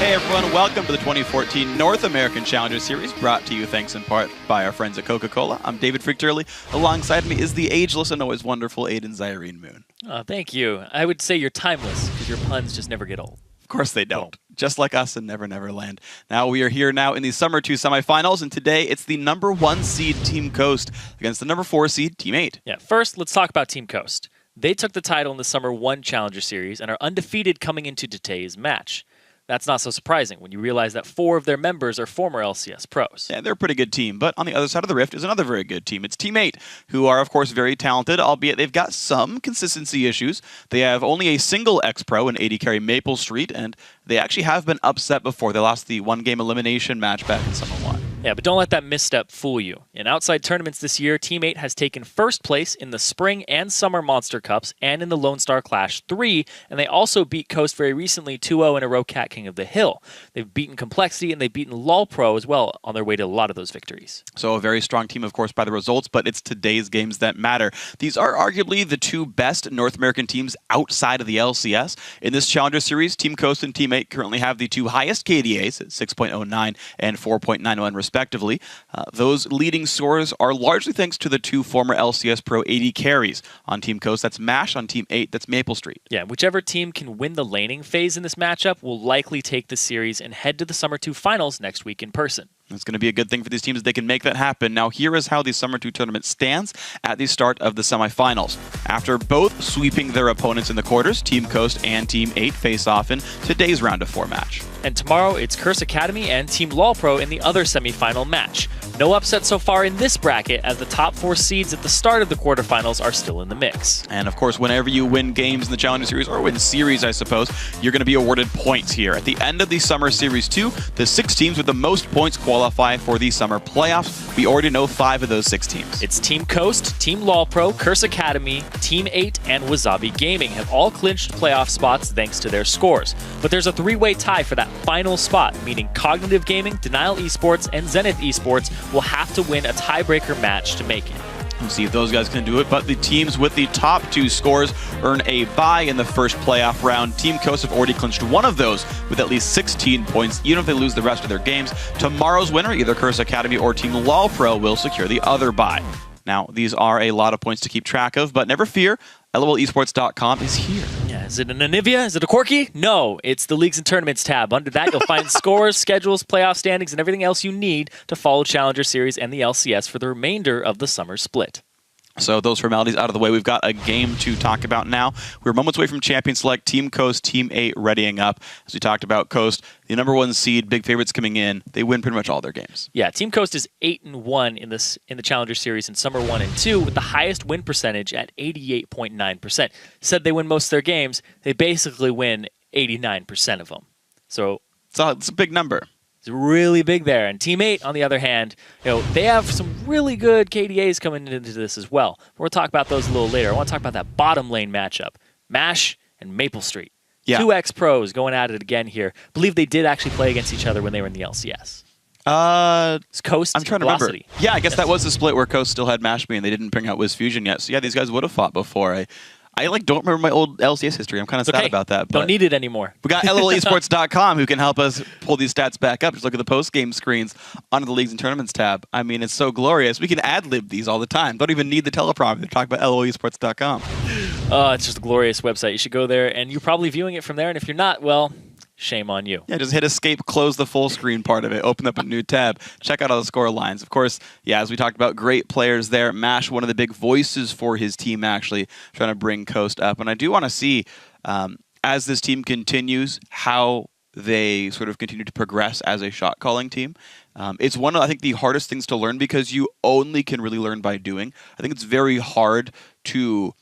Hey everyone, welcome to the 2014 North American Challenger Series, brought to you thanks in part by our friends at Coca-Cola. I'm David Frick-Turley. Alongside me is the ageless and always wonderful Aiden Zyrene Moon. Oh, thank you. I would say you're timeless, because your puns just never get old. Of course they don't. Just like us in Never Never Land. Now we are here now in the Summer 2 semifinals, and today it's the #1 seed Team Coast against the #4 seed Team 8. Yeah, first, let's talk about Team Coast. They took the title in the Summer 1 Challenger Series and are undefeated coming into today's match. That's not so surprising when you realize that 4 of their members are former LCS pros. Yeah, they're a pretty good team, but on the other side of the rift is another very good team. It's Team 8, who are, of course, very talented, albeit they've got some consistency issues. They have only a single X-Pro in AD carry Maple Street, and they actually have been upset before. They lost the one-game elimination match back in Summer 1. Yeah, but don't let that misstep fool you. In outside tournaments this year, Team 8 has taken first place in the Spring and Summer Monster Cups and in the Lone Star Clash 3, and they also beat Coast very recently 2-0 in a row Cat King of the Hill. They've beaten Complexity and they've beaten LOL Pro as well on their way to a lot of those victories. So a very strong team, of course, by the results, but it's today's games that matter. These are arguably the 2 best North American teams outside of the LCS. In this Challenger Series, Team Coast and Team 8 currently have the 2 highest KDAs at 6.09 and 4.91 respectively. Those leading scores are largely thanks to the 2 former LCS Pro AD carries. On Team Coast, that's MASH. On Team 8, that's Maple Street. Yeah, whichever team can win the laning phase in this matchup will likely take the series and head to the Summer 2 finals next week in person. It's going to be a good thing for these teams if they can make that happen. Now, here is how the Summer 2 tournament stands at the start of the semifinals. After both sweeping their opponents in the quarters, Team Coast and Team 8 face off in today's round of 4 match. And tomorrow, it's Curse Academy and Team LOL Pro in the other semifinal match. No upset so far in this bracket, as the top 4 seeds at the start of the quarterfinals are still in the mix. And of course, whenever you win games in the Challenger Series, or win series, I suppose, you're going to be awarded points here. At the end of the Summer Series 2, the 6 teams with the most points qualify for the Summer Playoffs. We already know 5 of those 6 teams. It's Team Coast, Team LOL Pro, Curse Academy, Team 8, and Wasabi Gaming have all clinched playoff spots thanks to their scores. But there's a 3-way tie for that final spot, meaning Cognitive Gaming, Denial Esports, and Zenith Esports will have to win a tiebreaker match to make it. We'll see if those guys can do it, but the teams with the top 2 scores earn a bye in the first playoff round. Team Coast have already clinched one of those with at least 16 points, even if they lose the rest of their games. Tomorrow's winner, either Curse Academy or Team LOL Pro, will secure the other bye. Now, these are a lot of points to keep track of, but never fear, LOLesports.com is here. Yeah, is it an Anivia? Is it a Corky? No, it's the Leagues and Tournaments tab. Under that, you'll find scores, schedules, playoff standings, and everything else you need to follow Challenger Series and the LCS for the remainder of the summer split. So those formalities out of the way, we've got a game to talk about now. We're moments away from Champion Select. Team Coast, Team 8 readying up. As we talked about, Coast, the #1 seed, big favorites coming in. They win pretty much all their games. Yeah, Team Coast is 8-1 in the Challenger Series in Summer 1 and 2, with the highest win percentage at 88.9%. Said they win most of their games. They basically win 89% of them. So it's a big number. It's really big there. And Team 8, on the other hand, they have some really good KDAs coming into this as well. We'll talk about those a little later. I want to talk about that bottom lane matchup. MASH and Maple Street. Yeah. 2 ex-pros going at it again here. Believe they did actually play against each other when they were in the LCS. It's Coast I'm trying to Velocity. remember. Yeah, I guess that was the split where Coast still had MASH and they didn't bring out Wiz Fusion yet. So yeah, these guys would have fought before. I don't remember my old LCS history. I'm kind of sad about that. But don't need it anymore. We got LOLesports.com who can help us pull these stats back up. Just look at the post-game screens under the Leagues and Tournaments tab. I mean, it's so glorious. We can ad-lib these all the time. Don't even need the teleprompter to talk about LOLesports.com. It's just a glorious website. You should go there, and you're probably viewing it from there. And if you're not, well, shame on you. Yeah, just hit escape, close the full screen part of it, open up a new tab, check out all the score lines. Of course, yeah, as we talked about, great players there. MASH, one of the big voices for his team, actually, trying to bring Coast up. And I do want to see, as this team continues, how they sort of continue to progress as a shot-calling team. It's one of, I think, the hardest things to learn because you only can really learn by doing. I think it's very hard to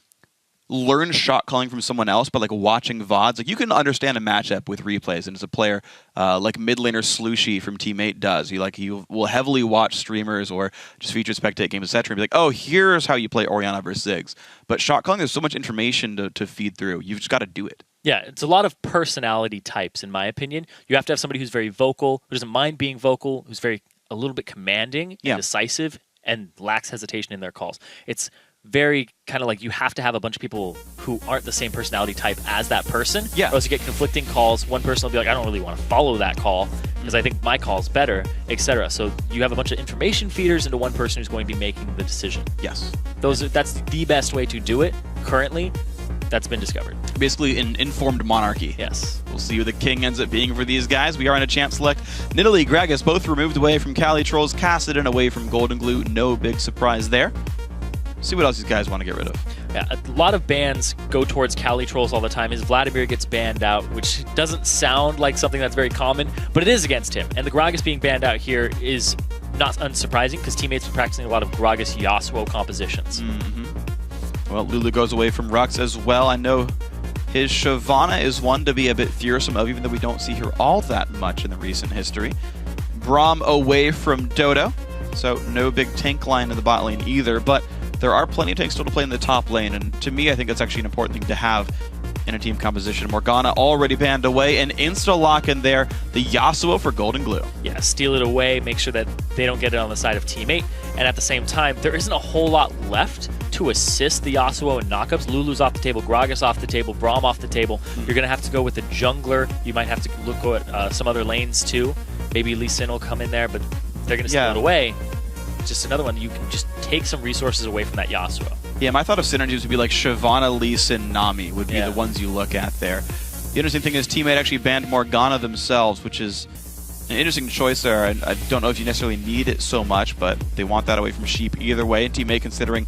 learn shot calling from someone else, but like watching VODs, like you can understand a matchup with replays, and as a player like mid laner Slushy from Team 8 does, you will heavily watch streamers or just feature spectate games, etc., and be like, oh, here's how you play Orianna versus Ziggs. But shot calling, there's so much information to feed through. You've just got to do it. Yeah, it's a lot of personality types, in my opinion. You have to have somebody who's very vocal, who doesn't mind being vocal, who's a little bit commanding and decisive, and lacks hesitation in their calls. It's very kind of like you have to have a bunch of people who aren't the same personality type as that person. Yeah. Or else you get conflicting calls. One person will be like, I don't really want to follow that call because I think my call's better, etc. So you have a bunch of information feeders into one person who's going to be making the decision. Yes. That's the best way to do it currently. That's been discovered. Basically an informed monarchy. Yes. We'll see who the king ends up being for these guys. We are in a champ select. Nidalee, Gragas both removed away from Cali Trolls, Kassadin away from Golden Glue. No big surprise there. See what else these guys want to get rid of. Yeah, a lot of bans go towards Cali Trolls all the time. His Vladimir gets banned out, which doesn't sound like something that's very common, but it is against him. And the Gragas being banned out here is not unsurprising because teammates are practicing a lot of Gragas Yasuo compositions. Well, Lulu goes away from Rux as well. I know his Shyvana is one to be a bit fearsome of, even though we don't see her all that much in the recent history. Braum away from Dodo, so no big tank line in the bot lane either, but there are plenty of tanks still to play in the top lane, and to me, I think that's actually an important thing to have in a team composition. Morgana already banned away, and insta-lock in there, the Yasuo for Golden Glue. Yeah, steal it away, make sure that they don't get it on the side of teammate, and at the same time, there isn't a whole lot left to assist the Yasuo in knockups. Lulu's off the table, Gragas off the table, Braum off the table. You're going to have to go with the jungler. You might have to look at some other lanes too. Maybe Lee Sin will come in there, but they're going to steal it away. Just another one. You can just take some resources away from that Yasuo. Yeah, my thought of synergies would be like Shyvana, Lee Sin, Nami would be the ones you look at there. The interesting thing is teammate actually banned Morgana themselves, which is an interesting choice there. I don't know if you necessarily need it so much, but they want that away from Sheep either way. And teammate considering,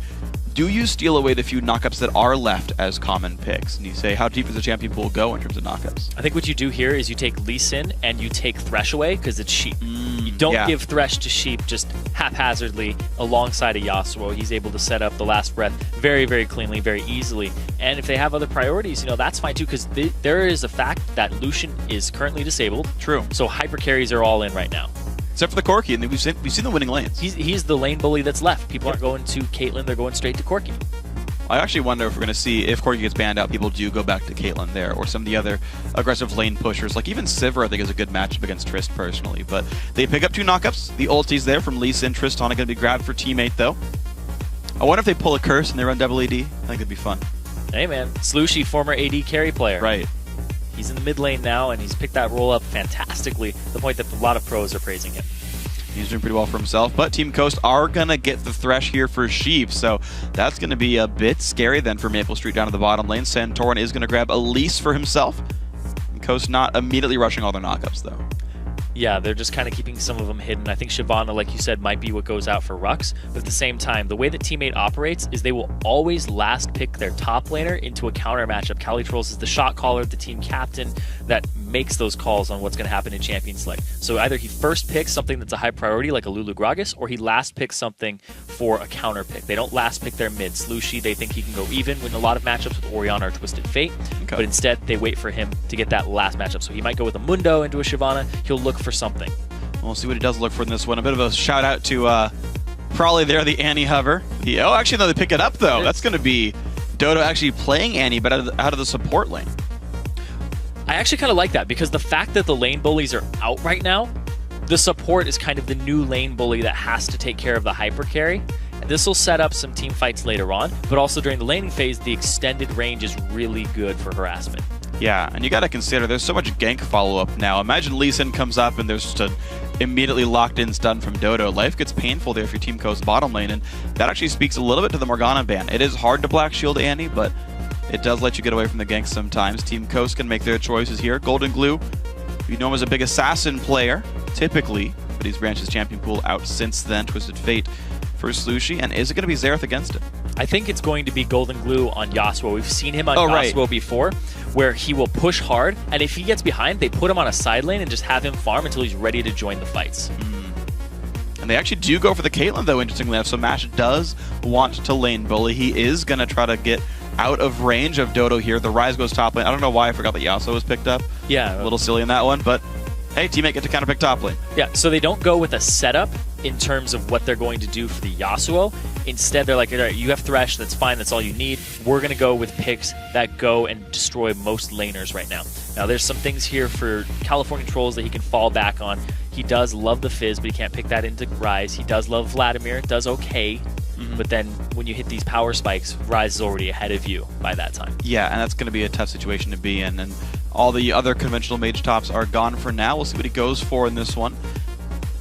do you steal away the few knockups that are left as common picks? And you say, how deep does the champion pool go in terms of knockups? I think what you do here is you take Lee Sin and you take Thresh away because it's Sheep. You don't give Thresh to Sheep just haphazardly alongside a Yasuo. He's able to set up the last breath very, very cleanly, very easily. And if they have other priorities, that's fine too, because there is a fact that Lucian is currently disabled. True. So hyper carries are all in right now. Except for the Corki, and we've seen the winning lanes. He's the lane bully that's left. People aren't going to Caitlyn, they're going straight to Corki. I actually wonder if we're going to see, if Corki gets banned out, people do go back to Caitlyn there, or some of the other aggressive lane pushers. Like even Sivir, I think, is a good matchup against Trist personally. But they pick up two knockups. The ulti's there from Lee Sin. Tristana going to be grabbed for teammate, though. I wonder if they pull a curse and they run double AD. I think it'd be fun. Hey, man. Slushy, former AD carry player. Right. He's in the mid lane now, and he's picked that role up fantastically, to the point that a lot of pros are praising him. He's doing pretty well for himself, but Team Coast are going to get the Thresh here for Sheep, so that's going to be a bit scary then for Maple Street down to the bottom lane. Santorin is going to grab Elise for himself. And Coast not immediately rushing all their knockups, though. Yeah, they're just kind of keeping some of them hidden. I think Shyvana, like you said, might be what goes out for Rux. But at the same time, the way that teammate operates is they will always last pick their top laner into a counter matchup. Cali Trolls is the shot caller, the team captain that makes those calls on what's going to happen in Champion Select. So either he first picks something that's a high priority, like a Lulu Gragas, or he last picks something for a counter pick. They don't last pick their mid. Slushy, they think he can go even in a lot of matchups with Orianna or Twisted Fate. Okay. But instead, they wait for him to get that last matchup. So he might go with a Mundo into a Shyvana. He'll look for something. We'll see what he does look for in this one. A bit of a shout out to probably there the Annie hover. Oh, actually, no, they pick it up though. That's going to be Dodo actually playing Annie, but out of the support lane. I actually kind of like that because the fact that the lane bullies are out right now, the support is kind of the new lane bully that has to take care of the hyper carry. And this will set up some team fights later on, but also during the laning phase, the extended range is really good for harassment. Yeah, and you got to consider there's so much gank follow-up now. Imagine Lee Sin comes up and there's just an immediately locked-in stun from Dodo. Life gets painful there if your team goes bottom lane, and that actually speaks a little bit to the Morgana ban. It is hard to Black Shield Annie, but it does let you get away from the ganks sometimes. Team Coast can make their choices here. Golden Glue, you know him as a big assassin player, typically, but he's branched his champion pool out since then. Twisted Fate for Slushy, and is it going to be Xerath against it? I think it's going to be Golden Glue on Yasuo. We've seen him on Yasuo before, where he will push hard, and if he gets behind, they put him on a side lane and just have him farm until he's ready to join the fights. And they actually do go for the Caitlyn, though, interestingly enough. So Mash does want to lane bully. He is going to try to get out of range of Dodo here. The Rise goes top lane. I don't know why I forgot that Yasuo was picked up. Yeah. A little silly in that one, but hey, teammate get to counter pick top lane. Yeah, so they don't go with a setup in terms of what they're going to do for the Yasuo. Instead, they're like, all right, you have Thresh, that's fine, that's all you need. We're going to go with picks that go and destroy most laners right now. Now, there's some things here for California Trolls that he can fall back on. He does love the Fizz, but he can't pick that into Rise. He does love Vladimir, does okay. but then when you hit these power spikes, Ryze is already ahead of you by that time. Yeah, and that's going to be a tough situation to be in. And all the other conventional mage tops are gone for now. We'll see what he goes for in this one.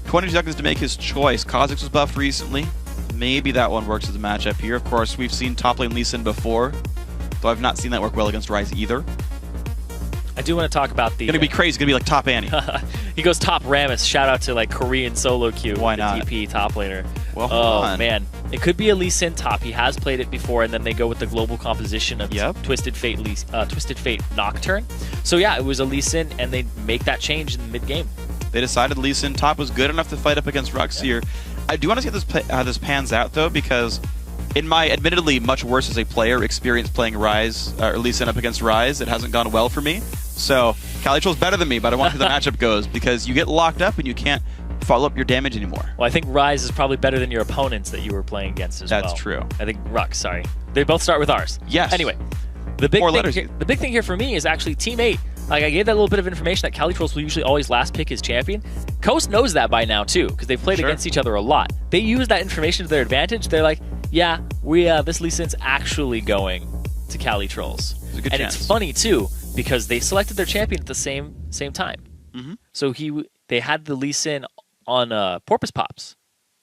22 seconds to make his choice. Kha'Zix was buffed recently. Maybe that one works as a matchup here. Of course, we've seen top lane Lee Sin before, though I've not seen that work well against Ryze either. I do want to talk about the... It's going to be crazy. It's going to be like top Annie. He goes top Rammus. Shout out to like Korean solo queue. Why not? TP top laner. Well, oh, man. It could be a Lee Sin top. He has played it before, and then they go with the global composition of Twisted Fate Nocturne. So yeah, it was a Lee Sin, and they make that change in the mid-game. They decided Lee Sin top was good enough to fight up against Rux here. I do want to see how this pans out, though, because in my admittedly much worse as a player experience playing Ryze, or Lee Sin up against Ryze, it hasn't gone well for me. So Calitroll's better than me, but I want to see how the matchup goes, because you get locked up and you can't follow up your damage anymore. Well, I think Ryze is probably better than your opponents that you were playing against as well. That's true. I think Rux, sorry. They both start with R's. Yes. Anyway, the big thing here for me is actually Team 8. Like, I gave that little bit of information that Calitrolls will usually always last pick his champion. Coast knows that by now, too, because they've played against each other a lot. They use that information to their advantage. They're like, yeah, this Lee Sin's actually going to Calitrolls. And it's funny, too, because they selected their champion at the same time. So they had the Lee Sin on Porpoise Pops,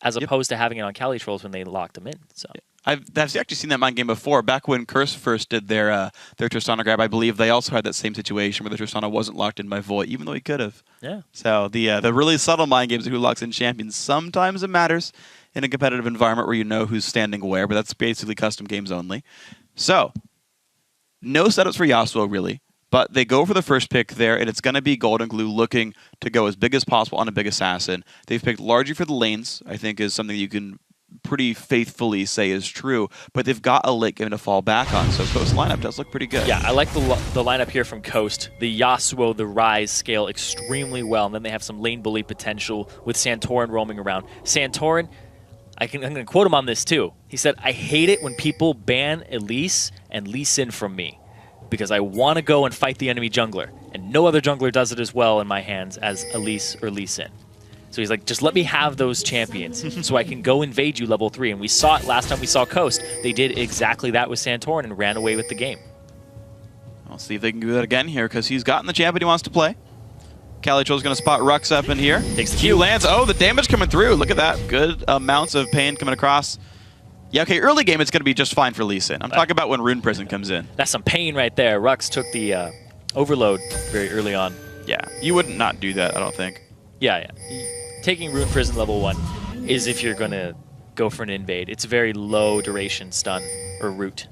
as opposed to having it on Calitrolls when they locked him in. So. I've actually seen that mind game before. Back when Curse first did their Tristana grab, I believe they also had that same situation where the Tristana wasn't locked in by Void, even though he could have. Yeah. So the really subtle mind games of who locks in champions, sometimes it matters in a competitive environment where you know who's standing where, but that's basically custom games only. So, no setups for Yasuo, really. But they go for the first pick there, and it's going to be Golden Glue looking to go as big as possible on a big assassin. They've picked largely for the lanes, I think is something you can pretty faithfully say is true, but they've got a late game to fall back on, so Coast lineup does look pretty good. Yeah, I like the lineup here from Coast. The Yasuo, the Ryze scale extremely well, and then they have some lane bully potential with Santorin roaming around. Santorin, I'm going to quote him on this too. He said, "I hate it when people ban Elise and Lee Sin from me, because I want to go and fight the enemy jungler, and no other jungler does it as well in my hands as Elise or Lee Sin." So he's like, just let me have those champions so I can go invade you level 3. And we saw it last time we saw Coast. They did exactly that with Santorin and ran away with the game. I'll see if they can do that again here, because he's gotten the champion he wants to play. Calitroll's going to spot Rux up in here. Takes the Q. Lands. Oh, the damage coming through. Look at that. Good amounts of pain coming across. Yeah, okay, early game it's going to be just fine for Lee Sin. I'm talking about when Rune Prison comes in. That's some pain right there. Rux took the overload very early on. Yeah, you wouldn't not do that, I don't think. Yeah. Taking Rune Prison level 1 is if you're going to go for an invade. It's a very low duration stun or root.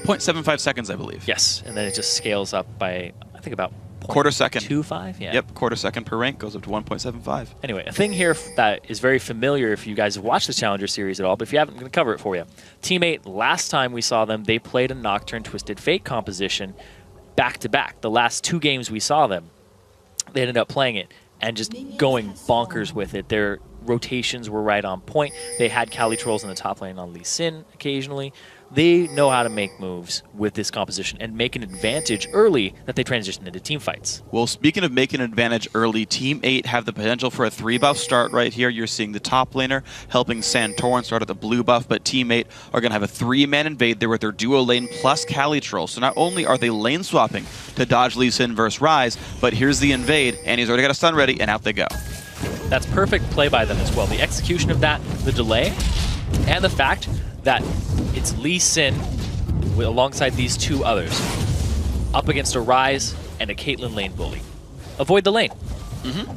0.75 seconds, I believe. Yes, and then it just scales up by, I think, about quarter second. 0.25? Yeah. Yep, quarter second per rank goes up to 1.75. Anyway, a thing here that is very familiar if you guys have watched the Challenger series at all, but if you haven't, I'm going to cover it for you. Team 8, last time we saw them, they played a Nocturne Twisted Fate composition back-to-back. The last 2 games we saw them, they ended up playing it and just going bonkers with it. Their rotations were right on point. They had Calitrolls in the top lane on Lee Sin occasionally. They know how to make moves with this composition and make an advantage early that they transition into team fights. Well, speaking of making an advantage early, Team 8 have the potential for a 3-buff start right here. You're seeing the top laner helping Santorin start at the blue buff, but Team 8 are going to have a 3-man invade there with their duo lane plus Calitroll. So not only are they lane swapping to dodge Lee Sin versus Ryze, but here's the invade, and he's already got a stun ready, and out they go. That's perfect play by them as well. The execution of that, the delay, and the fact that it's Lee Sin alongside these 2 others up against a Ryze and a Caitlyn lane bully. Avoid the lane.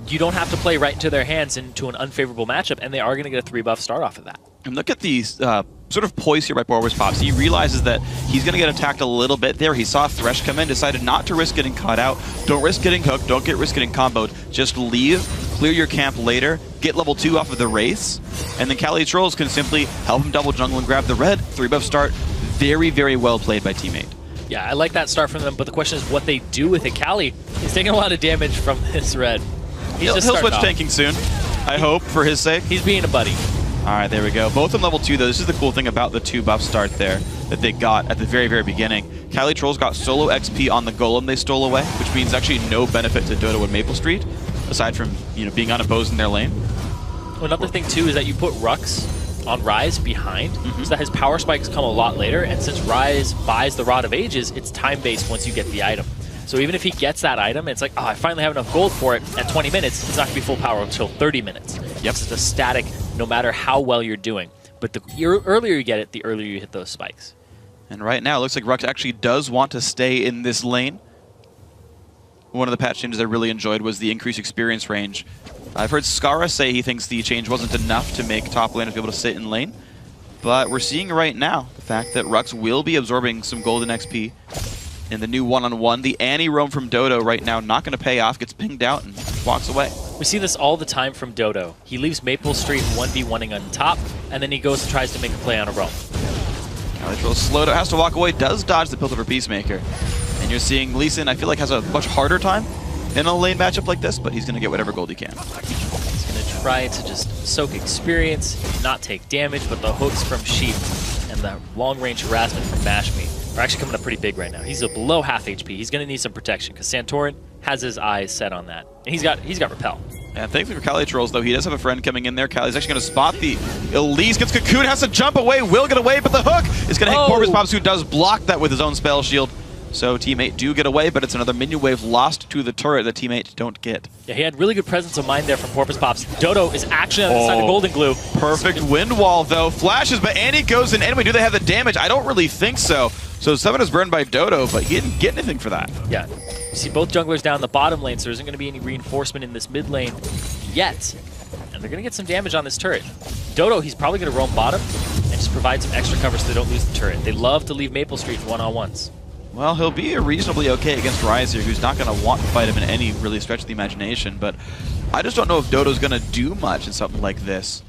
You don't have to play right into their hands into an unfavorable matchup, and they are going to get a 3-buff start off of that. And look at these sort of poise here by Porpoise Pops. He realizes that he's going to get attacked a little bit there. He saw Thresh come in, decided not to risk getting caught out. Don't risk getting hooked. Don't risk getting comboed. Just leave, clear your camp later, get level 2 off of the Wraiths, and then Calitrolls can simply help him double jungle and grab the red. 3-buff start. Very, very well played by Team 8. Yeah, I like that start from them, but the question is what they do with it. Cali is taking a lot of damage from this red. He'll switch tanking soon, I hope, for his sake. He's being a buddy. All right, there we go. Both on level 2, though. This is the cool thing about the 2-buff start there that they got at the very, very beginning. Calitroll's got solo XP on the golem they stole away, which means actually no benefit to Dodo and Maple Street, aside from being unopposed in their lane. Another thing too is that you put Rux on Rise behind, so that his power spikes come a lot later, and since Rise buys the Rod of Ages, it's time-based once you get the item. So even if he gets that item, it's like, oh, I finally have enough gold for it, at 20 minutes, it's not going to be full power until 30 minutes. Yep. It's a static no matter how well you're doing. But the earlier you get it, the earlier you hit those spikes. And right now, it looks like Rux actually does want to stay in this lane. One of the patch changes I really enjoyed was the increased experience range. I've heard Skara say he thinks the change wasn't enough to make top laners be able to sit in lane. But we're seeing right now the fact that Rux will be absorbing some golden XP in the new one-on-one. The Annie roam from Dodo right now not going to pay off, gets pinged out and walks away. We see this all the time from Dodo. He leaves Maple Street 1v1ing on top, and then he goes and tries to make a play on a roam. Calitroll slowed out, has to walk away, does dodge the Piltover Peacemaker. And you're seeing Lee Sin, I feel like, has a much harder time in a lane matchup like this, but he's going to get whatever gold he can. He's going to try to just soak experience, not take damage, but the hooks from Sheep and the long-range harassment from Mashme are actually coming up pretty big right now. He's below half HP. He's going to need some protection because Santorin has his eyes set on that. And he's got Repel. And thankfully for Calitrolls, though, he does have a friend coming in there. Cali's actually going to spot the Elise, gets Cocoon, has to jump away, will get away, but the hook is going to hit Porpoise Pops, who does block that with his own spell shield. So teammate do get away, but it's another minion wave lost to the turret that teammate don't get. Yeah, he had really good presence of mind there from Porpoise Pops. Dodo is actually on the side of Golden Glue. Perfect wind wall, though. Flashes, but Annie goes in. Anyway, do they have the damage? I don't really think so. So 7 is burned by Dodo, but he didn't get anything for that. Yeah. You see both junglers down the bottom lane, so there isn't going to be any reinforcement in this mid lane yet. And they're going to get some damage on this turret. Dodo, he's probably going to roam bottom and just provide some extra cover so they don't lose the turret. They love to leave Maple Street one-on-ones. Well, he'll be reasonably okay against Rise here, who's not going to want to fight him in any really stretch of the imagination, but I just don't know if Dodo's going to do much in something like this.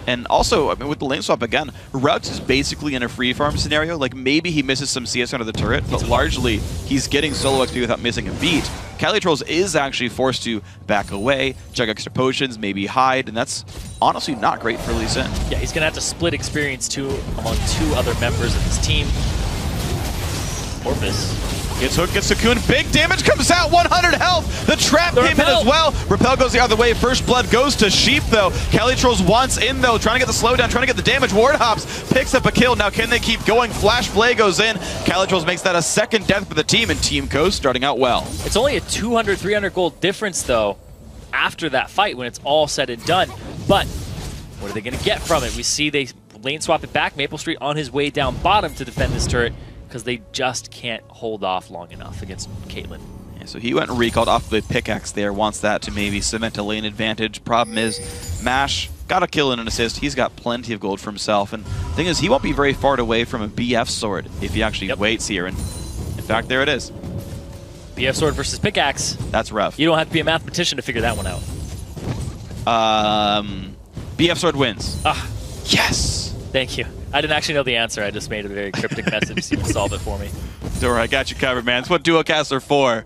And also, I mean, with the lane swap again, Rux is basically in a free farm scenario. Like, maybe he misses some CS under the turret, but largely he's getting solo XP without missing a beat. Calitrolls is actually forced to back away, chug extra potions, maybe hide, and that's honestly not great for Lee Sin. Yeah, he's going to have to split experience among 2 other members of his team. Porpoise gets hooked, gets Cocoon, big damage comes out, 100 health! The trap came in as well! Repel goes the other way, first blood goes to Sheep though. Calitrolls wants in though, trying to get the slowdown, trying to get the damage. Ward hops, picks up a kill, now can they keep going? Flash Play goes in, Calitrolls makes that a second death for the team, and Team Coast starting out well. It's only a 200, 300 gold difference though, after that fight when it's all said and done, but what are they going to get from it? We see they lane swap it back, Maple Street on his way down bottom to defend this turret, because they just can't hold off long enough against Caitlyn. Yeah, so he went and recalled off the pickaxe there, wants that to maybe cement a lane advantage. Problem is, Mash got a kill and an assist. He's got plenty of gold for himself. And the thing is, he won't be very far away from a BF sword if he actually waits here. And in fact, there it is. BF sword versus pickaxe. That's rough. You don't have to be a mathematician to figure that one out. BF sword wins. Ah, yes! Thank you. I didn't actually know the answer. I just made a very cryptic message so you can solve it for me. Don't worry, I got you covered, man. That's what duo casts are for.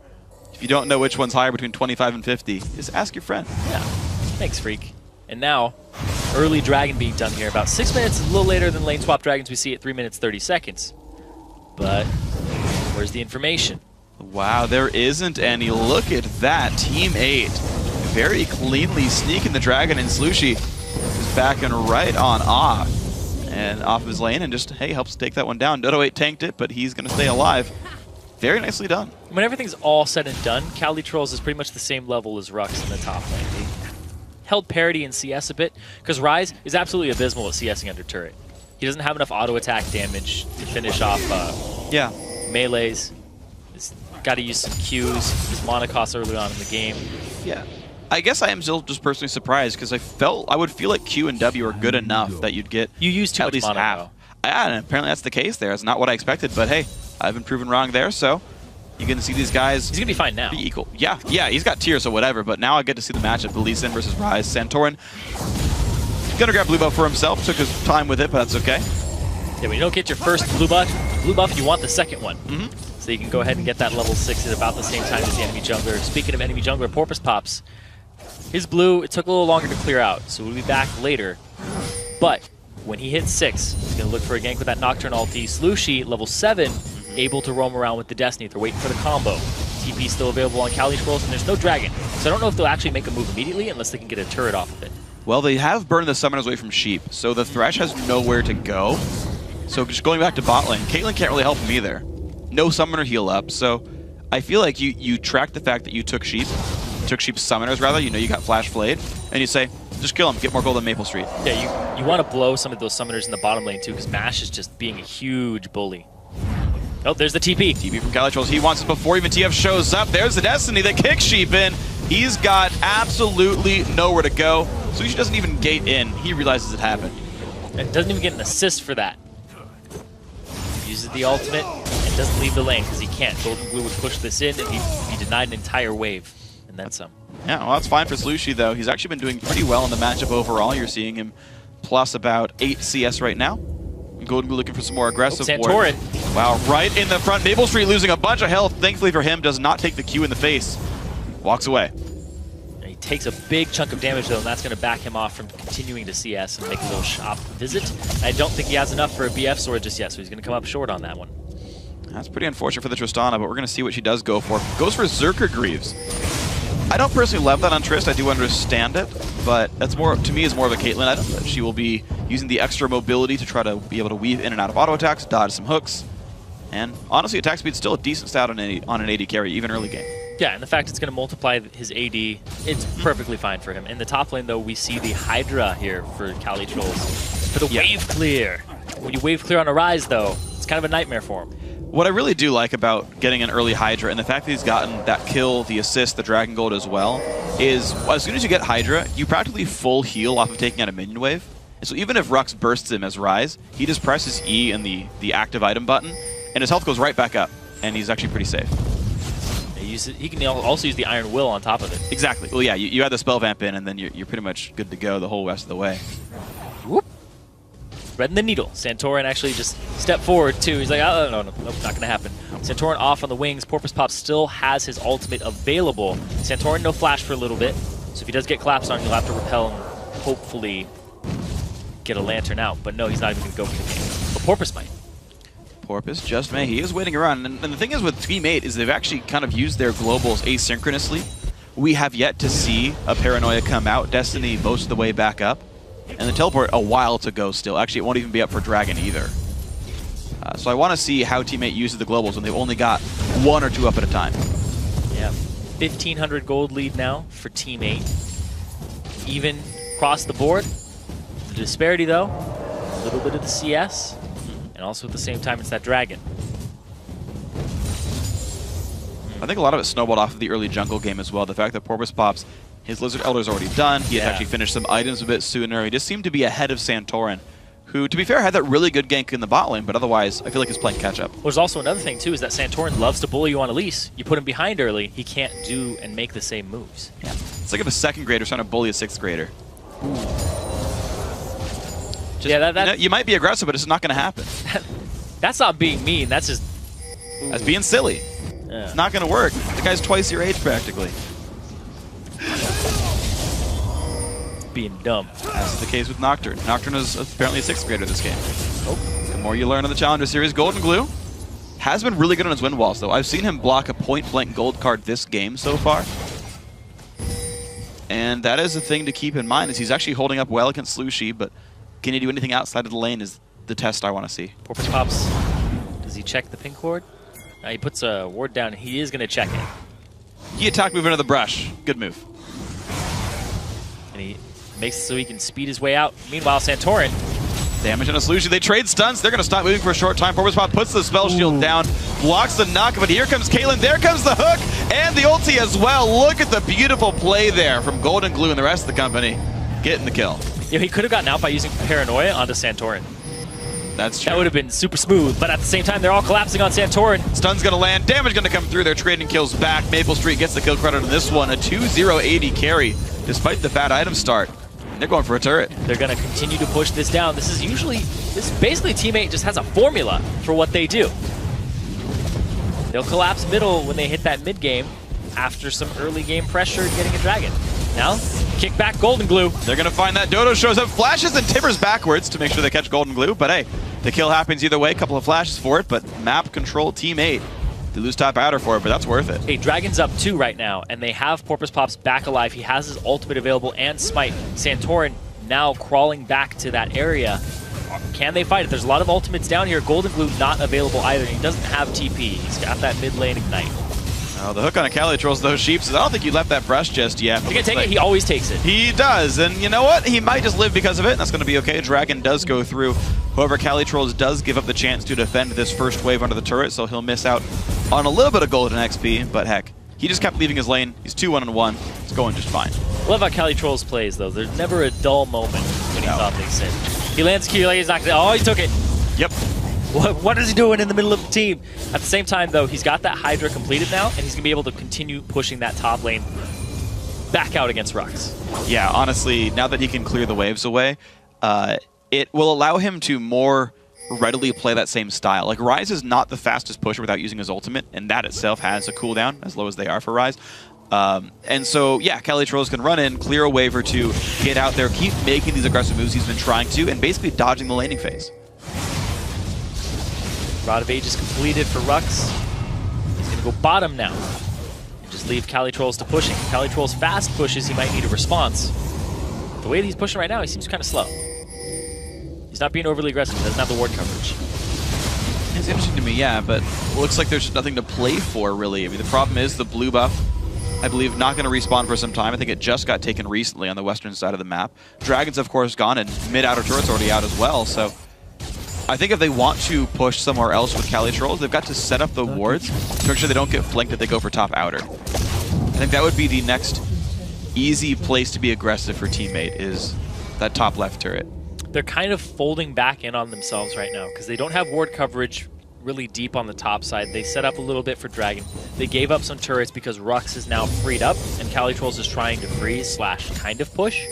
If you don't know which one's higher between 25 and 50, just ask your friend. Yeah. Thanks, Freak. And now, early dragon being done here. About 6 minutes, a little later than lane swap dragons we see at 3 minutes 30 seconds. But where's the information? Wow, there isn't any. Look at that. Team 8 very cleanly sneaking the dragon, and Slushy is backing right on off. And off of his lane and just, hey, helps take that one down. Dodo 8 tanked it, but he's going to stay alive. Very nicely done. When everything's all said and done, Calitrolls is pretty much the same level as Rux in the top lane. They held parity in CS a bit, because Rise is absolutely abysmal at CSing under turret. He doesn't have enough auto attack damage to finish off melees. He's got to use some Qs. His mana costs early on in the game. Yeah. I guess I am still just personally surprised because I would feel like Q and W are good enough that you'd get you use too at much mana, half. Yeah, and apparently that's the case there. It's not what I expected, but hey, I've been proven wrong there, so you're going to see these guys. He's going to be fine now. Be equal. Yeah, he's got tiers or whatever, but now I get to see the matchup, the Lee Sin versus Rise. Santorin going to grab blue buff for himself, took his time with it, but that's okay. Yeah, when you don't get your first blue buff, you want the second one. So you can go ahead and get that level 6 at about the same time as the enemy jungler. Speaking of enemy jungler, Porpoise Pops. His blue, it took a little longer to clear out, so we'll be back later. But when he hits 6, he's going to look for a gank with that Nocturne ulti. Slushy, level 7, able to roam around with the Destiny. They're waiting for the combo. TP still available on Calitrolls, and there's no dragon. So I don't know if they'll actually make a move immediately unless they can get a turret off of it. Well, they have burned the summoners away from Sheep, so the Thresh has nowhere to go. So just going back to bot lane, Caitlyn can't really help him either. No summoner heal up, so I feel like you track the fact that you took Sheep's summoners rather, you know you got Flash Flayed, and you say, just kill him, get more gold on Maple Street. Yeah, you want to blow some of those summoners in the bottom lane too, because Mash is just being a huge bully. Oh, there's the TP. TP from Cali Trolls, he wants it before even TF shows up. There's the Destiny that kicks Sheep in. He's got absolutely nowhere to go. So he doesn't even gate in. He realizes it happened. And doesn't even get an assist for that. Uses the ultimate and doesn't leave the lane because he can't. Golden Glue would push this in and he denied an entire wave and then some. Yeah, well, that's fine for Slushi, though. He's actually been doing pretty well in the matchup overall. You're seeing him plus about 8 CS right now. Golden Glue looking for some more aggressive Santorin. Wow, right in the front. Maple Street losing a bunch of health. Thankfully for him, does not take the Q in the face. Walks away. He takes a big chunk of damage, though, and that's going to back him off from continuing to CS and make a little shop visit. I don't think he has enough for a BF sword just yet, so he's going to come up short on that one. That's pretty unfortunate for the Tristana, but we're going to see what she does go for. Goes for Zerker Greaves. I don't personally love that on Trist. I do understand it, but that's more, to me, is more of a Caitlyn item. That she will be using the extra mobility to try to be able to weave in and out of auto attacks, dodge some hooks, and honestly, attack speed's still a decent stat on an AD carry, even early game. Yeah, and the fact it's going to multiply his AD, it's perfectly fine for him. In the top lane, though, we see the Hydra here for Cali Trolls. For the wave clear. When you wave clear on a Rise, though, it's kind of a nightmare for him. What I really do like about getting an early Hydra, and the fact that he's gotten that kill, the assist, the Dragon Gold as well, is as soon as you get Hydra, you practically full heal off of taking out a minion wave. And so even if Rux bursts him as Rise, he just presses E and the active item button, and his health goes right back up, and he's actually pretty safe. He can also use the Iron Will on top of it. Exactly. Well, yeah, you add the spell vamp in, and then you're pretty much good to go the whole rest of the way. Whoop. Threading the needle. Santorin actually just stepped forward, too. He's like, oh, no, nope, not going to happen. Santorin off on the wings. Porpoise Pop still has his ultimate available. Santorin no flash for a little bit, so if he does get collapsed on, he'll have to repel and hopefully get a lantern out. But no, he's not even going to go for the game. But Porpoise might. Porpoise just may. He is waiting around. And the thing is with Team 8 is they've actually kind of used their globals asynchronously. We have yet to see a Paranoia come out. Destiny most of the way back up. And the teleport a while to go still. Actually, it won't even be up for Dragon either. So I want to see how Team 8 uses the globals when they've only got 1 or 2 up at a time. Yeah, 1,500 gold lead now for Team 8. Even across the board. The disparity, though, a little bit of the CS. And also at the same time, it's that Dragon. I think a lot of it snowballed off of the early jungle game as well. The fact that Porpoise Pops, his Lizard Elder's already done. He has actually finished some items a bit sooner. He just seemed to be ahead of Santorin, who, to be fair, had that really good gank in the bot lane, but otherwise, I feel like he's playing catch-up. Well, there's also another thing, too, is that Santorin loves to bully you on Elise. You put him behind early, he can't do and make the same moves. Yeah. It's like if a 2nd grader's trying to bully a 6th grader. Just, yeah, you might be aggressive, but it's not going to happen. That's not being mean. That's just... That's being silly. Yeah. It's not going to work. The guy's twice your age, practically. Being dumb. As is the case with Nocturne. Nocturne is apparently a 6th grader this game. The more you learn on the Challenger Series, Golden Glue has been really good on his win walls, though. I've seen him block a point-blank gold card this game so far. And that is a thing to keep in mind, is he's actually holding up well against Slushi, but can he do anything outside of the lane is the test I want to see. Porpoise Pops, does he check the pink ward? He puts a ward down. He is going to check it. He attack move into the brush. Good move. And he makes it so he can speed his way out. Meanwhile, Santorin. Damage on a Slushi. They trade stunts. They're going to stop moving for a short time. Porpoise Pop puts the spell shield down, blocks the knock, but here comes Caitlyn. There comes the hook and the ulti as well. Look at the beautiful play there from Golden Glue and the rest of the company getting the kill. Yeah, he could have gotten out by using Paranoia onto Santorin. That's true. That would have been super smooth, but at the same time, they're all collapsing on Santorin. Stun's going to land. Damage going to come through. They're trading kills back. Maple Street gets the kill credit on this one. A 2-0 AD carry, despite the bad item start. They're going for a turret. They're going to continue to push this down. This basically Team 8 just has a formula for what they do. They'll collapse middle when they hit that mid game after some early game pressure getting a dragon. Now, kick back Golden Glue. They're going to find that Dodo shows up, flashes and timbers backwards to make sure they catch Golden Glue. But hey, the kill happens either way. A couple of flashes for it, but map control Team 8. They lose top outer for it, but that's worth it. Hey, Dragon's up 2 right now, and they have Porpoise Pops back alive. He has his ultimate available and Smite. Santorin now crawling back to that area. Can they fight it? There's a lot of ultimates down here. Golden Glue not available either. He doesn't have TP. He's got that mid lane Ignite. Oh, the hook on a Cali Trolls, though, Sheep says, I don't think you left that brush just yet. You can take it. He always takes it. He does, and you know what? He might just live because of it, and that's going to be okay. Dragon does go through. However, Cali Trolls does give up the chance to defend this first wave under the turret, so he'll miss out on a little bit of golden XP, but heck, he just kept leaving his lane. He's 2-1-1. It's going just fine. Love how Cali Trolls plays, though. There's never a dull moment when he thought they said. He lands Q, he's not gonna. Oh, he took it. Yep. What is he doing in the middle of the team? At the same time, though, he's got that Hydra completed now, and he's going to be able to continue pushing that top lane back out against Rux. Yeah, honestly, now that he can clear the waves away, it will allow him to more readily play that same style. Like, Ryze is not the fastest pusher without using his ultimate, and that itself has a cooldown, as low as they are for Ryze. And so, yeah, Cali Trolls can run in, clear a wave or two, get out there, keep making these aggressive moves he's been trying to, and basically dodging the laning phase. Rod of Age is completed for Rux. He's going to go bottom now. And just leave Cali Trolls to pushing. If Cali Trolls fast pushes, he might need a response. The way that he's pushing right now, he seems kind of slow. He's not being overly aggressive. He doesn't have the ward coverage. It's interesting to me, yeah, but it looks like there's nothing to play for, really. I mean, the problem is the blue buff, I believe, not going to respawn for some time. I think it just got taken recently on the western side of the map. Dragon's, of course, gone, and mid-outer turret's already out as well, so I think if they want to push somewhere else with Cali Trolls, they've got to set up the wards to make sure they don't get flanked if they go for top outer. I think that would be the next easy place to be aggressive for teammate, is that top left turret. They're kind of folding back in on themselves right now because they don't have ward coverage really deep on the top side. They set up a little bit for Dragon. They gave up some turrets because Rux is now freed up, and Cali Trolls is trying to freeze / kind of push.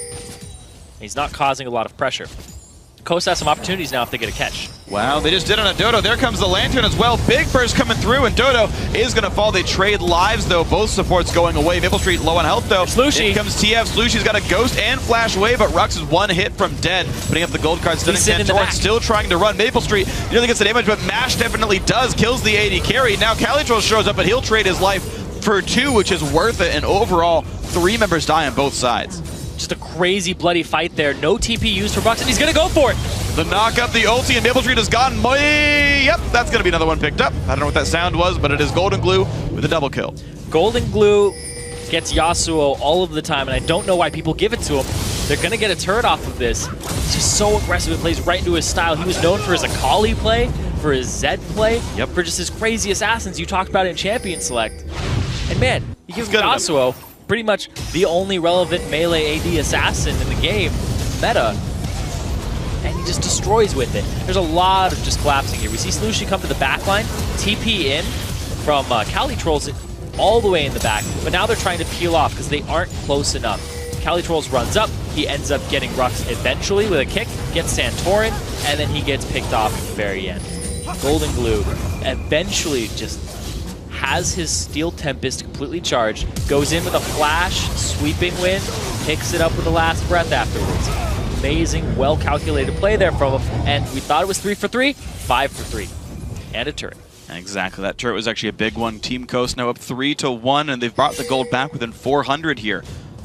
He's not causing a lot of pressure. Coast has some opportunities now if they get a catch. Wow, they just did on a Dodo. There comes the Lantern as well. Big burst coming through, and Dodo is going to fall. They trade lives, though. Both supports going away. Maple Street low on health, though. Slushie. In comes TF. Slushie's got a Ghost and Flash away, but Rux is one hit from dead. Putting up the gold cards. Santorin still trying to run. Maple Street nearly gets the damage, but Mash definitely does. Kills the AD carry. Now Cali Trolls shows up, but he'll trade his life for 2, which is worth it. And overall, 3 members die on both sides. Just a crazy bloody fight there. No TP used for Rux, and he's going to go for it. The knock up, the ulti, and Maple Street has gone. Yep, that's going to be another one picked up. I don't know what that sound was, but it is Golden Glue with a double kill. Golden Glue gets Yasuo all of the time, and I don't know why people give it to him. They're going to get a turret off of this. He's just so aggressive. It plays right into his style. He was known for his Akali play, for his Zed play, for just his crazy assassins. You talked about it in Champion Select. And man, he gives Yasuo pretty much the only relevant melee AD assassin in the game, meta, and he just destroys with it. There's a lot of just collapsing here. We see Slushie come to the back line, TP in from Cali Trolls all the way in the back, but now they're trying to peel off because they aren't close enough. Cali Trolls runs up, he ends up getting Rux eventually with a kick, gets Santorin, and then he gets picked off at the very end. Golden Glue eventually just has his Steel Tempest completely charged, goes in with a flash, sweeping wind, picks it up with the last breath afterwards. Amazing, well-calculated play there from him, and we thought it was 3 for 3, 5 for 3, and a turret. Exactly, that turret was actually a big one. Team Coast now up 3-1, and they've brought the gold back within 400 here.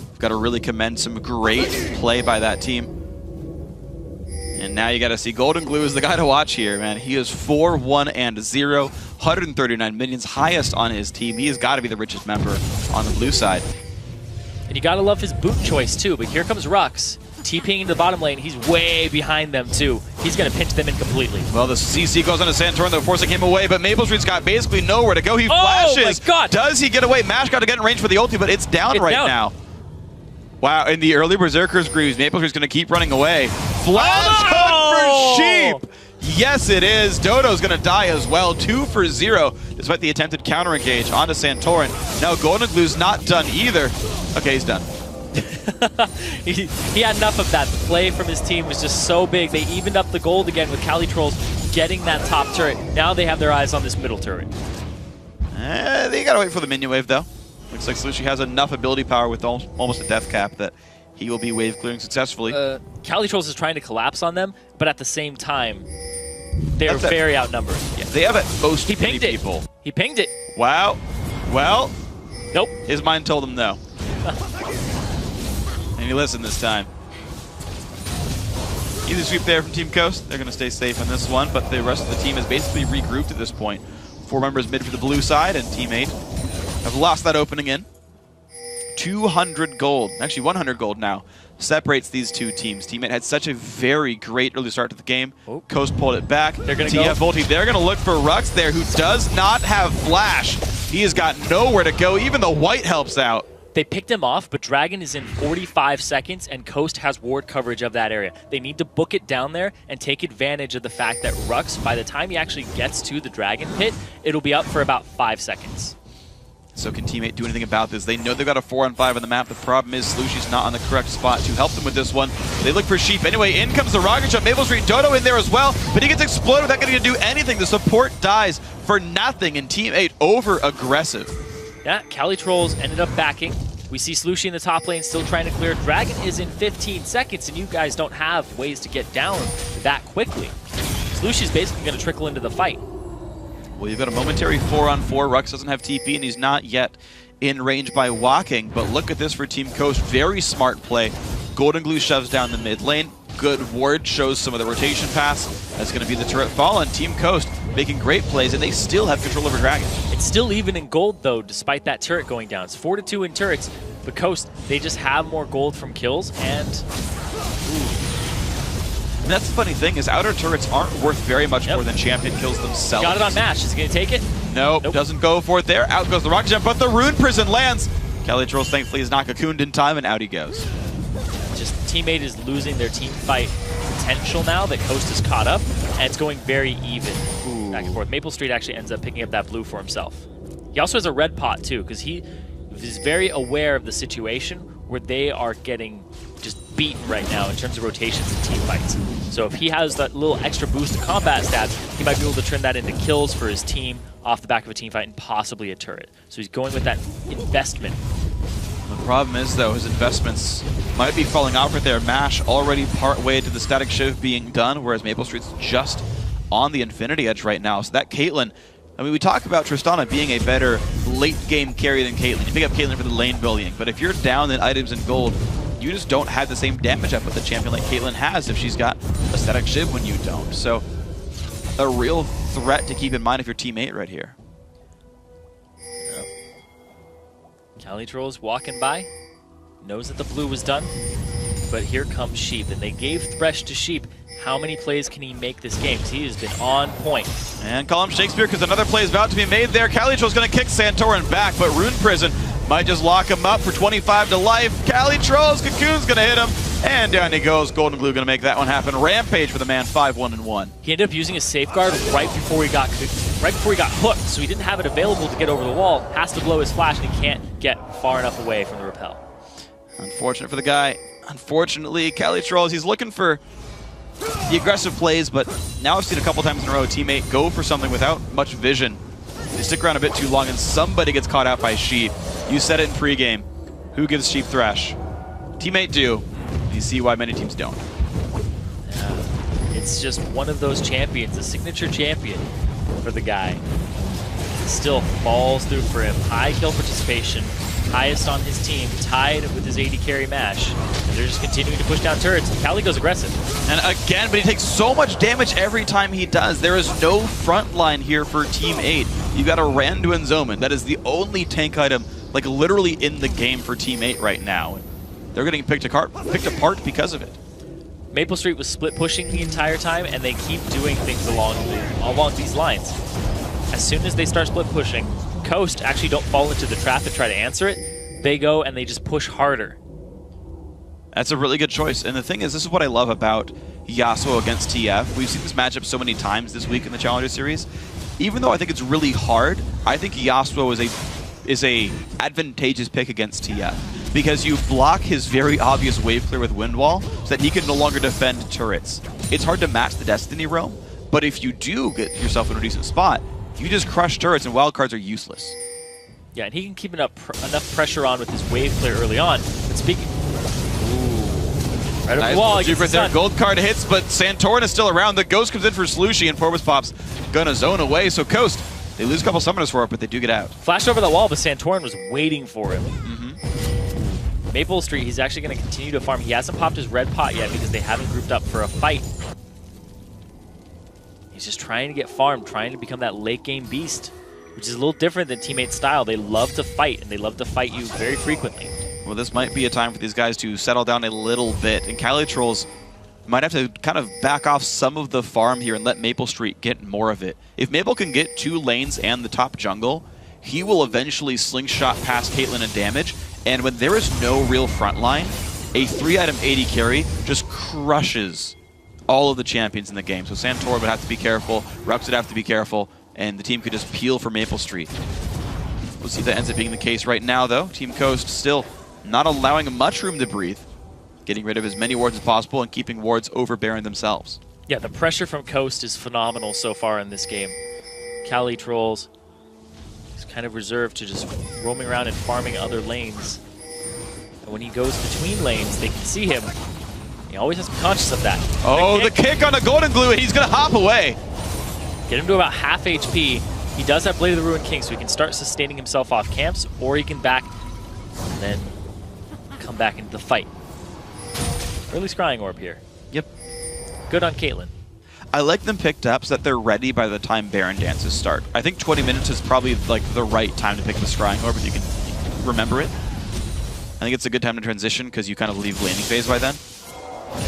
We've got to really commend some great play by that team. And now you got to see Golden Glue is the guy to watch here, man. He is 4-1-0, 139 minions, highest on his team. He has got to be the richest member on the blue side. And you got to love his boot choice, too. But here comes Rux, TPing into the bottom lane. He's way behind them, too. He's going to pinch them in completely. Well, the CC goes on to Santorin, though, forcing him away. But Maple Street's got basically nowhere to go. He flashes. Oh, my God. Does he get away? Mash got to get in range for the ulti, but it's down now. Wow, in the early Berserker's Greaves, Maple Street's going to keep running away. Flash hook for Sheep! Yes, it is. Dodo's going to die as well. 2 for 0, despite the attempted counter engage onto Santorin. Now Golden Glue's not done either. Okay, he's done. he had enough of that. The play from his team was just so big. They evened up the gold again with Cali Trolls getting that top turret. Now they have their eyes on this middle turret. They got to wait for the minion wave, though. Looks like Slushie has enough ability power with almost a death cap that he will be wave clearing successfully. Cali Trolls is trying to collapse on them, but at the same time, they're very outnumbered. Yeah, they have at most he pinged people. He pinged it. Wow. Well, Nope. his mind told him no. And he listened this time. Easy sweep there from Team Coast. They're going to stay safe on this one, but the rest of the team is basically regrouped at this point. 4 members mid for the blue side, and Team 8 have lost that opening in. 200 gold, actually 100 gold now, separates these two teams. Team 8 had such a very great early start to the game. Oh. Coast pulled it back. They're going to TF Volti, they're going to look for Rux there, who does not have flash. He has got nowhere to go. Even the white helps out. They picked him off, but Dragon is in 45 seconds, and Coast has ward coverage of that area. They need to book it down there and take advantage of the fact that Rux, by the time he actually gets to the Dragon pit, it'll be up for about 5 seconds. So can Team 8 do anything about this? They know they've got a 4-on-5 on the map. The problem is Slushy's not on the correct spot to help them with this one. They look for Sheep. Anyway, in comes the rocket shot. Maple Street Dodo in there as well, but he gets exploded without getting to do anything. The support dies for nothing, and Team 8 over-aggressive. Yeah, Cali Trolls ended up backing. We see Slushy in the top lane still trying to clear. Dragon is in 15 seconds, and you guys don't have ways to get down that quickly. Slushy's basically going to trickle into the fight. Well, you've got a momentary 4-on-4. Rux doesn't have TP, and he's not yet in range by walking. But look at this for Team Coast. Very smart play. Golden Glue shoves down the mid lane. Good ward shows some of the rotation pass. That's going to be the turret fall, and Team Coast making great plays, and they still have control over Dragon. It's still even in gold, though, despite that turret going down. It's 4-2 in turrets, but Coast, they just have more gold from kills, and And that's the funny thing is outer turrets aren't worth very much more than champion kills themselves. Got it on Mash. Is he going to take it? Nope, doesn't go for it there. Out goes the rocket jump, but the Rune Prison lands. Cali Trolls thankfully is not cocooned in time, and out he goes. Just teammate is losing their team fight potential now that Coast is caught up, and it's going very even back and forth. Maple Street actually ends up picking up that blue for himself. He also has a red pot too, because he is very aware of the situation where they are getting just beaten right now in terms of rotations and team fights. So if he has that little extra boost to combat stats, he might be able to turn that into kills for his team off the back of a team fight and possibly a turret. So he's going with that investment. The problem is, though, his investments might be falling off right there. Mash already part way to the static shiv being done, whereas Maple Street's just on the Infinity Edge right now. So that Caitlyn, I mean, we talk about Tristana being a better late-game carry than Caitlyn. You pick up Caitlyn for the lane bullying, but if you're down in items and gold, you just don't have the same damage up with a champion like Caitlyn has if she's got a static shiv when you don't. So a real threat to keep in mind if you're Team 8 right here. Cali Trolls walking by, knows that the blue was done, but here comes Sheep, and they gave Thresh to Sheep. How many plays can he make this game? He has been on point. And call him Shakespeare because another play is about to be made there. Cali Trolls going to kick Santorin back, but Rune Prison might just lock him up for 25 to life. Cali Trolls, Cocoon's going to hit him, and down he goes. Golden Glue going to make that one happen. Rampage for the man, 5-1-1. He ended up using a safeguard right before he got hooked, so he didn't have it available to get over the wall. Has to blow his flash, and he can't get far enough away from the repel. Unfortunate for the guy. Unfortunately, Cali Trolls, he's looking for the aggressive plays, but now I've seen a couple times in a row a teammate go for something without much vision. They stick around a bit too long, and somebody gets caught out by Sheep. You said it in pregame. Who gives Sheep Thresh? Teammate do. You see why many teams don't. Yeah, it's just one of those champions, a signature champion for the guy. It still falls through for him. High kill participation, highest on his team, tied with his 80 carry Mash. And they're just continuing to push down turrets. Cali goes aggressive. And again, but he takes so much damage every time he does. There is no front line here for Team 8. You got a Randuin Zoman. That is the only tank item, like literally in the game for Team 8 right now. They're getting picked apart because of it. Maple Street was split pushing the entire time, and they keep doing things along these lines. As soon as they start split pushing, Coast actually don't fall into the trap and try to answer it. They go and they just push harder. That's a really good choice. And the thing is, this is what I love about Yasuo against TF. We've seen this matchup so many times this week in the Challenger Series. Even though I think it's really hard, I think Yasuo is a advantageous pick against TF. Because you block his very obvious wave clear with Wind Wall so that he can no longer defend turrets. It's hard to match the Destiny realm, but if you do get yourself in a decent spot, you just crush turrets and wildcards are useless. Yeah, and he can keep enough pressure on with his wave clear early on. But speaking... Ooh. Right over the wall. Right there. Gold card hits, but Santorin is still around. The Ghost comes in for Slushy, and Forbes Pop's gonna zone away. So Coast They lose a couple summoners for it, but they do get out. Flashed over the wall, but Santorin was waiting for him. Maple Street, he's actually going to continue to farm. He hasn't popped his red pot yet because they haven't grouped up for a fight. He's just trying to get farmed, trying to become that late game beast, which is a little different than teammate style. They love to fight, and they love to fight you very frequently. Well, this might be a time for these guys to settle down a little bit, and Cali Trolls might have to kind of back off some of the farm here and let Maple Street get more of it. If Maple can get 2 lanes and the top jungle, he will eventually slingshot past Caitlyn and damage, and when there is no real front line, a 3-item AD carry just crushes all of the champions in the game. So Santorin would have to be careful, Rux would have to be careful, and the team could just peel for Maple Street. We'll see if that ends up being the case right now, though. Team Coast still not allowing much room to breathe, getting rid of as many wards as possible and keeping wards over Baron themselves. Yeah, the pressure from Coast is phenomenal so far in this game. Cali Trolls is kind of reserved to just roaming around and farming other lanes. And when he goes between lanes, they can see him. He always has to be conscious of that. Oh, the kick on the Golden Glue, and he's going to hop away. Get him to about half HP. He does have Blade of the Ruined King, so he can start sustaining himself off camps, or he can back and then come back into the fight. Early Scrying Orb here. Yep. Good on Caitlyn. I like them picked up so that they're ready by the time Baron dances start. I think 20 minutes is probably like the right time to pick the Scrying Orb if you can remember it. I think it's a good time to transition because you kind of leave laning phase by then.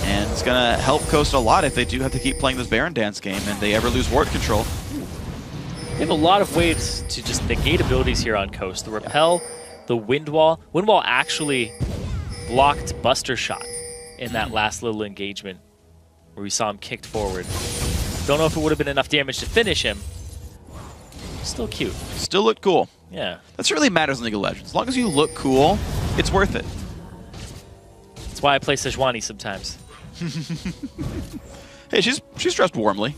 And it's going to help Coast a lot if they do have to keep playing this Baron dance game and they ever lose ward control. They have a lot of ways to just negate abilities here on Coast. The Repel, the Wind Wall. Wind Wall actually blocked Buster Shot in that last little engagement where we saw him kicked forward. Don't know if it would have been enough damage to finish him. Still cute. Still look cool. Yeah. That's what really matters in League of Legends. As long as you look cool, it's worth it. That's why I play Sejuani sometimes. Hey, she's dressed warmly.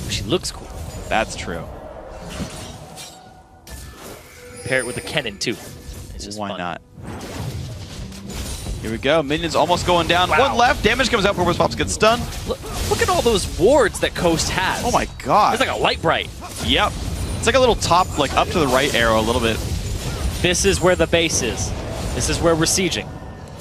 She looks cool. That's true. Pair it with a Kennen too. It's just Why fun. not? Here we go. Minions almost going down. Wow. One left. Damage comes out before Pops gets stunned. Look at all those wards that Coast has. Oh my god. It's like a light bright. Yep. It's like a little top, like up to the right arrow a little bit. This is where the base is. This is where we're sieging.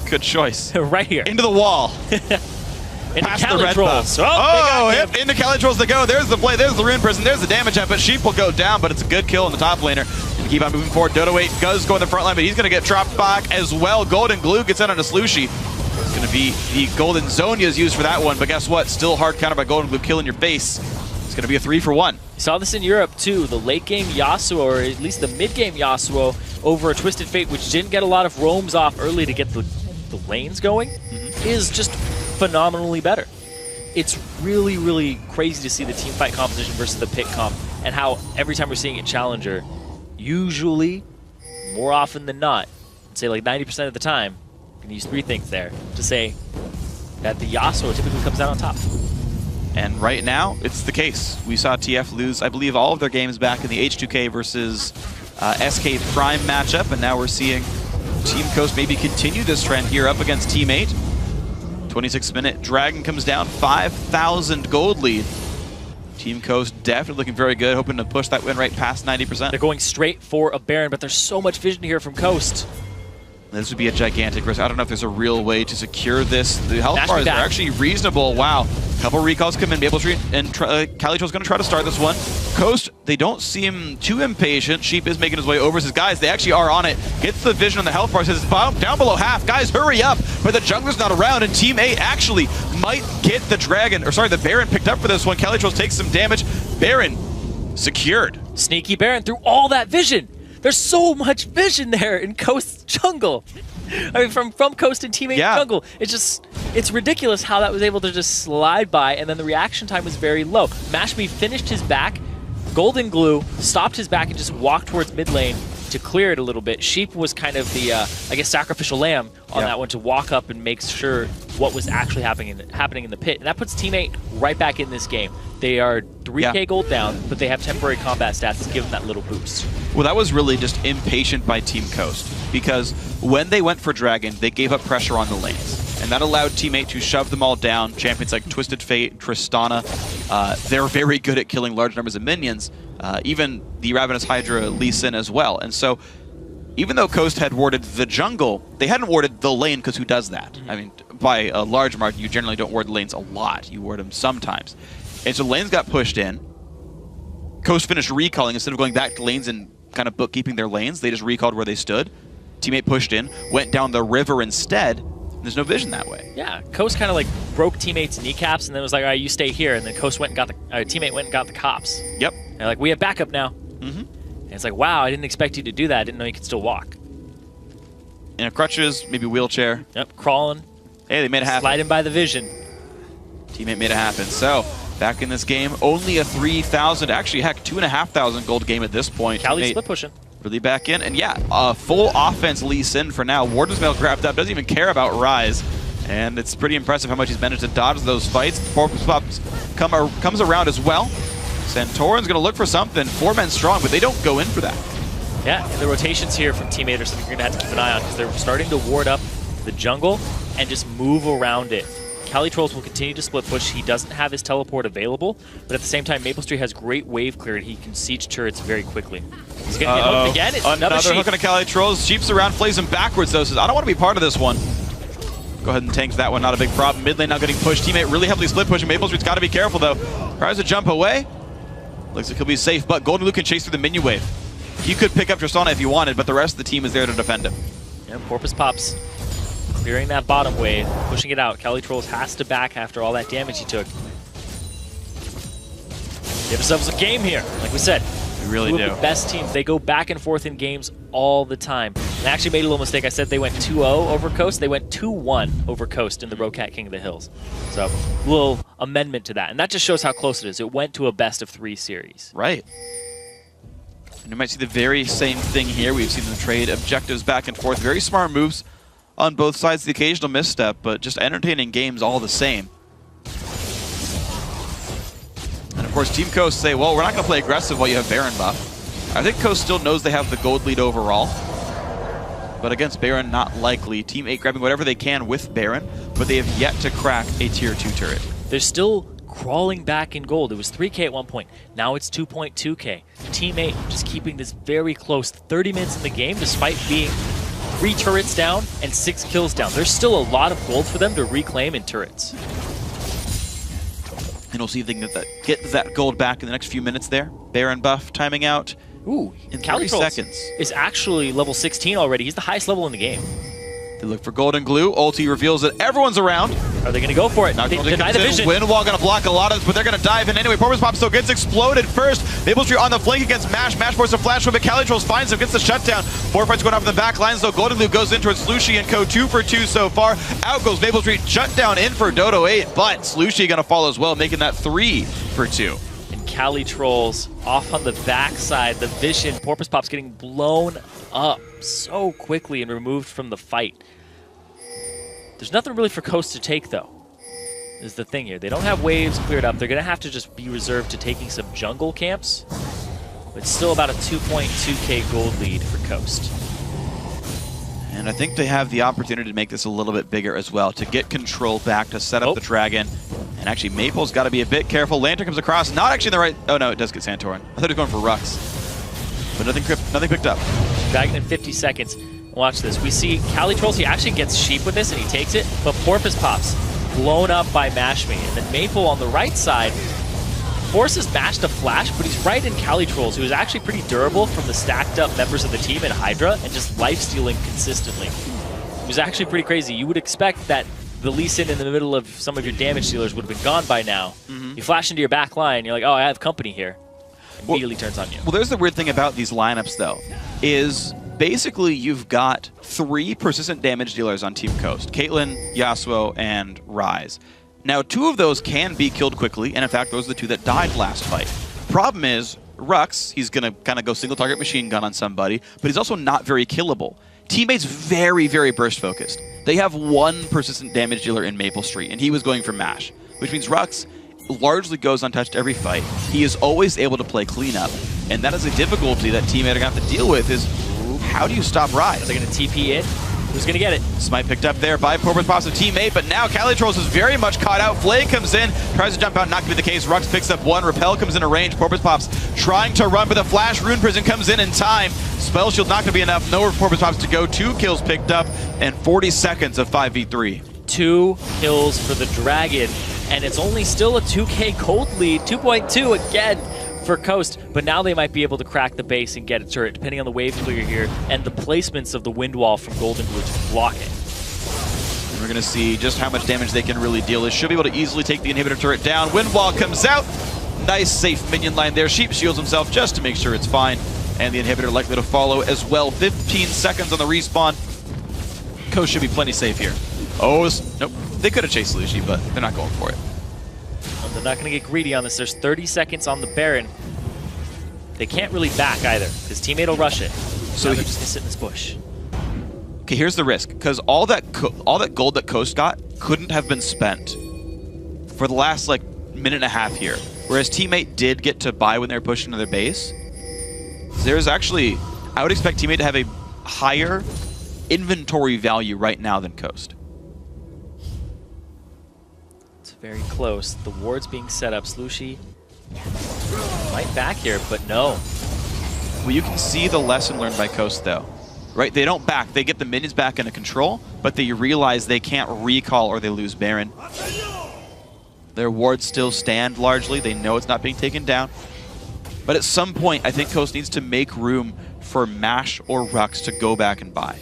Good choice. Right here. Into the wall. Into Past the Cali red Trolls. buff. Oh, Yep. Into Cali Trolls they go. There's the play. There's the Rune Prison. There's the damage up. But Sheep will go down, but it's a good kill in the top laner. And keep on moving forward. Dodo 8 does go in the front line, but he's going to get dropped back as well. Golden Glue gets out on a Slushy. It's going to be the Golden Zonia's used for that one, but guess what? Still hard counter by Golden Glue killing your face. It's going to be a 3-for-1. You saw this in Europe too. The late game Yasuo, or at least the mid game Yasuo, over a Twisted Fate, which didn't get a lot of roams off early to get the lanes going, is just phenomenally better. It's really, really crazy to see the team fight composition versus the pick comp, and how every time we're seeing it Challenger, usually, more often than not, I'd say like 90% of the time, you can use 3 things there to say that the Yasuo typically comes out on top. And right now, it's the case. We saw TF lose, I believe, all of their games back in the H2K versus SK Prime matchup, and now we're seeing Team Coast maybe continue this trend here up against Team 8. 26-minute Dragon comes down, 5,000 gold lead. Team Coast definitely looking very good, hoping to push that win rate past 90%. They're going straight for a Baron, but there's so much vision here from Coast. This would be a gigantic risk. I don't know if there's a real way to secure this. The health Dash bars me are back. actually reasonable. Wow. Couple recalls come in. Maple Street and Cali Trolls going to try to start this one. Coast, they don't seem too impatient. Sheep is making his way over. Says, guys, they actually are on it. Gets the vision on the health bar. Says, down below half. Guys, hurry up. But the jungler's not around, and Team 8 actually might get the Dragon, or sorry, the Baron picked up for this one. Cali Trolls takes some damage. Baron secured. Sneaky Baron through all that vision. There's so much vision there in Coast jungle. I mean, from Coast and Team 8 jungle. It's ridiculous how that was able to just slide by, and then the reaction time was very low. Mashme finished his back, Golden Glue stopped his back and just walked towards mid lane to clear it a little bit. Sheep was kind of the, I guess, sacrificial lamb on that one to walk up and make sure what was actually happening in the pit. And that puts Team 8 right back in this game. They are 3k gold down, but they have temporary combat stats to give them that little boost. Well, that was really just impatient by Team Coast, because when they went for Dragon, they gave up pressure on the lanes. And that allowed Team 8 to shove them all down. Champions like Twisted Fate, Tristana, they're very good at killing large numbers of minions, even the Ravenous Hydra Lee Sin as well. And so even though Coast had warded the jungle, they hadn't warded the lane, because who does that? I mean, by a large margin, you generally don't ward lanes a lot. You ward them sometimes. And so the lanes got pushed in. Coast finished recalling. Instead of going back to lanes and kind of bookkeeping their lanes, they just recalled where they stood. Teammate pushed in, went down the river instead. There's no vision that way. Yeah, Coast kind of like broke teammates' kneecaps and then was like, all right, you stay here. And then Coast went and got the teammate went and got the cops. Yep. And they're like, we have backup now. And it's like, wow, I didn't expect you to do that. I didn't know you could still walk. You know, crutches, maybe wheelchair. Yep, crawling. Hey, they made it happen. Sliding by the vision. Teammate made it happen. So, back in this game, only a 3,000, actually, heck, 2,500 gold game at this point. Cali split pushing. Really back in. And yeah, full offense Lee Sin for now. Warden's Mail grabbed up, doesn't even care about Rise. And it's pretty impressive how much he's managed to dodge those fights. Porpoise Pops comes around as well. Santorin's going to look for something. 4 men strong, but they don't go in for that. Yeah, and the rotations here from teammate are something you're going to have to keep an eye on, because they're starting to ward up the jungle and just move around it. Cali Trolls will continue to split push. He doesn't have his teleport available, but at the same time, Maple Street has great wave clear, and he can siege turrets very quickly. He's going to get hooked again. It's another hook on a Cali Trolls. Sheeps around, plays him backwards, though. Says, I don't want to be part of this one. Go ahead and tank that one. Not a big problem. Mid lane now getting pushed. Teammate really heavily split pushing. Maple Street's got to be careful, though. Tries to jump away. Looks like he'll be safe, but Golden Luke can chase through the minion wave. He could pick up Tristana if he wanted, but the rest of the team is there to defend him. Yeah, Porpoise Pops clearing that bottom wave, pushing it out. Cali Trolls has to back after all that damage he took. Give ourselves a game here, like we said. We really do. The best teams, they go back and forth in games all the time. And I actually made a little mistake. I said they went 2-0 over Coast. They went 2-1 over Coast in the Rocat King of the Hills. So a little amendment to that. And that just shows how close it is. It went to a best-of-3 series. Right. And you might see the very same thing here. We've seen them trade objectives back and forth. Very smart moves on both sides. The occasional misstep, but just entertaining games all the same. And of course, Team Coast say, well, we're not going to play aggressive while you have Baron buff. I think Coast still knows they have the gold lead overall. But against Baron, not likely. Team 8 grabbing whatever they can with Baron, but they have yet to crack a tier 2 turret. They're still crawling back in gold. It was 3K at one point. Now it's 2.2K. Team 8 just keeping this very close. 30 minutes in the game, despite being 3 turrets down and 6 kills down. There's still a lot of gold for them to reclaim in turrets. And we'll see if they can get that gold back in the next few minutes there. Baron buff timing out. Ooh, in Cali 30 seconds. Is actually level 16 already. He's the highest level in the game. They look for golden glue. Ulti reveals that everyone's around. Are they going to go for it? Not They deny the vision. Windwall going to block a lot of this, but they're going to dive in anyway. Porpoise Pop still gets exploded first. Maple Street on the flank against Mash. Mash forces a flash from it. Cali Trolls finds him, gets the shutdown. 4 fights going off in the back lines, though. Golden Glue goes in towards Slushy and Co. 2 for 2 so far. Out goes Maple Street. Shutdown in for Dodo 8, but Slushy going to fall as well, making that 3 for 2. Cali Trolls off on the backside. The vision, Porpoise Pop's getting blown up so quickly and removed from the fight. There's nothing really for Coast to take, though, is the thing here. They don't have waves cleared up. They're going to have to just be reserved to taking some jungle camps. But still about a 2.2K gold lead for Coast. And I think they have the opportunity to make this a little bit bigger as well, to get control back, to set up the Dragon. And actually, Maple's got to be a bit careful. Lantern comes across, not actually in the right... Oh, no, it does get Santorin. I thought he was going for Rux. But nothing picked up. Dragon in 50 seconds. Watch this. We see Cali Trolls. He actually gets sheep with this, and he takes it. But Porpoise Pops blown up by Mashme. And then Maple on the right side forces Mash to flash, but he's right in Cali Trolls, who is actually pretty durable from the stacked up members of the team in Hydra and just life-stealing consistently. It was actually pretty crazy. You would expect that the Lee Sin in the middle of some of your damage dealers would have been gone by now. You flash into your back line, you're like, oh, I have company here. Immediately turns on you. Well, there's the weird thing about these lineups, though, is basically you've got 3 persistent damage dealers on Team Coast. Caitlyn, Yasuo, and Rise. Now, 2 of those can be killed quickly, and in fact, those are the 2 that died last fight. Problem is, Rux, he's going to kind of go single target machine gun on somebody, but he's also not very killable. Teammates very, very burst focused. They have 1 persistent damage dealer in Maple Street, and he was going for Mash, which means Rux largely goes untouched every fight. He is always able to play cleanup, and that is a difficulty that teammates are going to have to deal with is, how do you stop Rise? Are they going to TP in? Who's going to get it? Smite picked up there by Porpoise Pops' teammate, but now Calitrolls is very much caught out. Flay comes in, tries to jump out, not going to be the case. Rux picks up one, Repel comes into range. Porpoise Pops trying to run, but the Flash Rune Prison comes in time. Spell Shield not going to be enough. Nowhere for Porpoise Pops to go. 2 kills picked up, and 40 seconds of 5v3. 2 kills for the Dragon, and it's only still a 2K gold lead. 2.2 again for Coast, but now they might be able to crack the base and get a turret, depending on the wave clear here and the placements of the wind wall from Golden Glue to block it. And we're going to see just how much damage they can really deal. They should be able to easily take the inhibitor turret down. Wind wall comes out. Nice, safe minion line there. Sheep shields himself just to make sure it's fine. And the inhibitor likely to follow as well. 15 seconds on the respawn. Coast should be plenty safe here. Oh, nope. They could have chased Lucy, but they're not going for it. Well, they're not going to get greedy on this. There's 30 seconds on the Baron. They can't really back either. His teammate will rush it. So they're just going to sit in this bush. Okay, here's the risk. Because all that gold that Coast got couldn't have been spent for the last, like, minute and a half here. Whereas teammate did get to buy when they were pushing to their base. There's actually, I would expect teammate to have a higher inventory value right now than Coast. It's very close. The ward's being set up. Slushi might back here, but no. Well, you can see the lesson learned by Coast, though. Right? They don't back. They get the minions back into control, but they realize they can't recall or they lose Baron. Their wards still stand largely. They know it's not being taken down. But at some point, I think Coast needs to make room for Mash or Rux to go back and buy.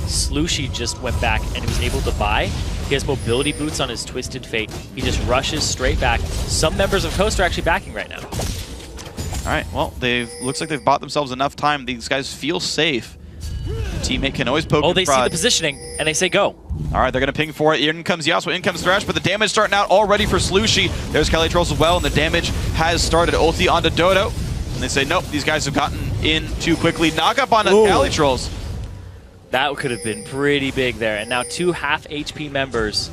Slushi just went back and he was able to buy. He has mobility boots on his Twisted Fate. He just rushes straight back. Some members of Coast are actually backing right now. All right, well, looks like they've bought themselves enough time. These guys feel safe. Teammate can always poke and they prod. see the positioning and they say go. All right, they're going to ping for it. In comes Yasuo, in comes Thresh, but the damage starting out already for Slushi. There's Calitrolls as well, and the damage has started. Ulti onto Dodo. And they say, nope, these guys have gotten in too quickly. Knock up on the Calitrolls. That could have been pretty big there. And now 2 half HP members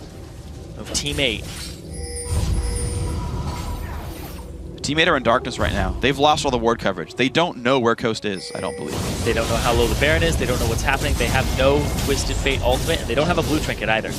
of Team 8. Teammate are in darkness right now. They've lost all the ward coverage. They don't know where Coast is, I don't believe. They don't know how low the Baron is. They don't know what's happening. They have no Twisted Fate ultimate, and they don't have a blue trinket either.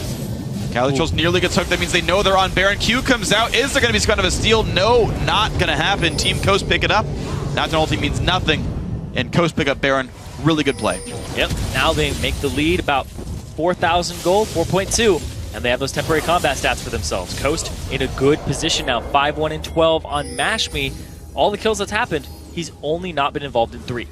Calitrolls nearly gets hooked. That means they know they're on Baron. Q comes out. Is there going to be kind of a steal? No, not going to happen. Team Coast pick it up. Not an ulti means nothing. And Coast pick up Baron. Really good play. Yep. Now they make the lead about 4,000 gold, 4.2. And they have those temporary combat stats for themselves. Coast in a good position now. 5-1 and 12 on Mash Me. All the kills that's happened, he's only not been involved in 3.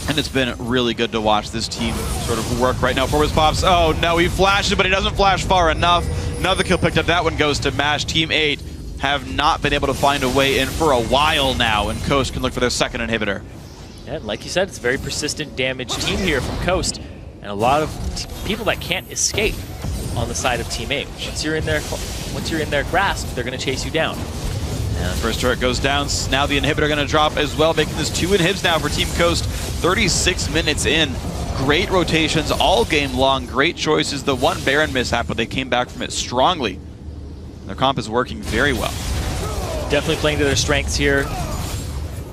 And it's been really good to watch this team sort of work right now. Porpoise Pops, oh no, he flashes, but he doesn't flash far enough. Another kill picked up. That one goes to Mash. Team 8 have not been able to find a way in for a while now, and Coast can look for their second inhibitor. Yeah, and like you said, it's a very persistent damage team here from Coast. And a lot of people that can't escape on the side of Team 8. Once you're in their grasp, they're going to chase you down. And the first turret goes down. Now the inhibitor going to drop as well, making this 2 inhibs now for Team Coast. 36 minutes in. Great rotations all game long. Great choices. The one Baron mishap, but they came back from it strongly. Their comp is working very well. Definitely playing to their strengths here.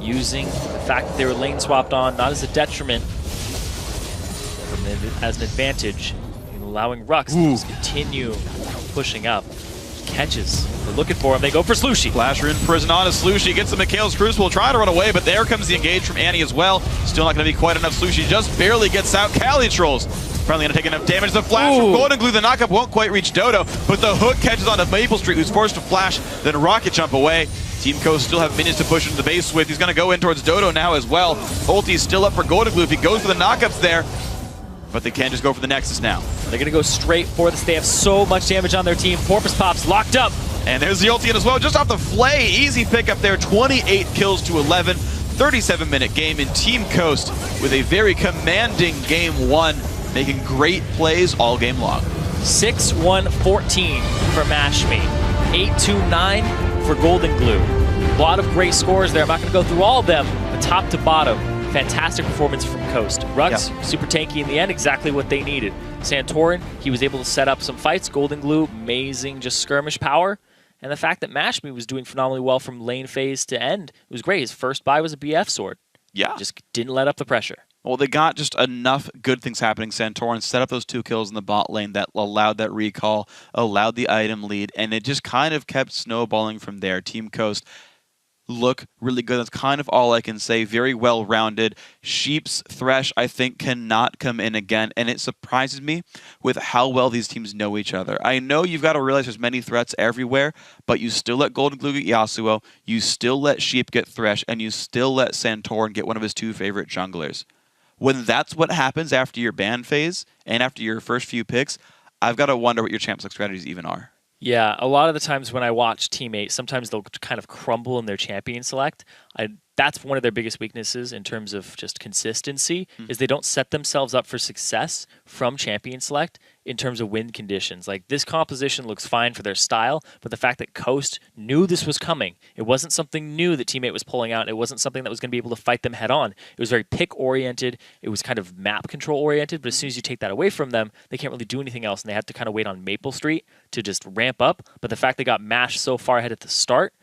Using the fact that they were lane swapped on, not as a detriment, as an advantage, and allowing Rux to just continue pushing up. Catches. They're looking for him. They go for Slushi. Flasher in prison on a Slushi. Gets the Mikhail's Crucible. Trying to run away, but there comes the engage from Annie as well. Still not going to be quite enough. Slushi just barely gets out. Calitrolls finally going to take enough damage. The flash from Golden Glue. The knockup won't quite reach Dodo, but the hook catches onto Maple Street, who's forced to flash, then rocket jump away. Team Coast still have minions to push into the base with. He's going to go in towards Dodo now as well. Ulti's still up for Golden Glue if he goes for the knockups there. But they can't just go for the Nexus now. They're going to go straight for this. They have so much damage on their team. Porpoise Pops locked up. And there's the ulti in as well, just off the Flay. Easy pickup there, 28 kills to 11. 37-minute game in Team Coast with a very commanding game 1, making great plays all game long. 6-1-14 for Mash Me. 8-2-9 for Golden Glue. A lot of great scores there. I'm not going to go through all of them, but top to bottom, fantastic performance from Coast. Rux, super tanky in the end, exactly what they needed. Santorin, he was able to set up some fights. Golden Glue, amazing just skirmish power. And the fact that Mash Me was doing phenomenally well from lane phase to end, it was great. His first buy was a BF sword. Yeah. Just didn't let up the pressure. Well, they got just enough good things happening. Santorin set up those 2 kills in the bot lane that allowed that recall, allowed the item lead, and it just kind of kept snowballing from there. Team Coast look really good. That's kind of all I can say. Very well-rounded. Sheep's Thresh, I think, cannot come in again, and it surprises me with how well these teams know each other. I know you've got to realize there's many threats everywhere, but you still let Golden Glue get Yasuo, you still let Sheep get Thresh, and you still let Santorin get one of his 2 favorite junglers. When that's what happens after your ban phase and after your first few picks, I've got to wonder what your champ select strategies even are. Yeah, a lot of the times when I watch teammates, sometimes they'll kind of crumble in their champion select. That's one of their biggest weaknesses in terms of just consistency, is they don't set themselves up for success from champion select in terms of win conditions. Like, this composition looks fine for their style, but the fact that Coast knew this was coming, it wasn't something new that teammate was pulling out, and it wasn't something that was going to be able to fight them head on. It was very pick-oriented, it was kind of map control-oriented, but as soon as you take that away from them, they can't really do anything else, and they have to kind of wait on Maple Street to just ramp up. But the fact they got mashed so far ahead at the start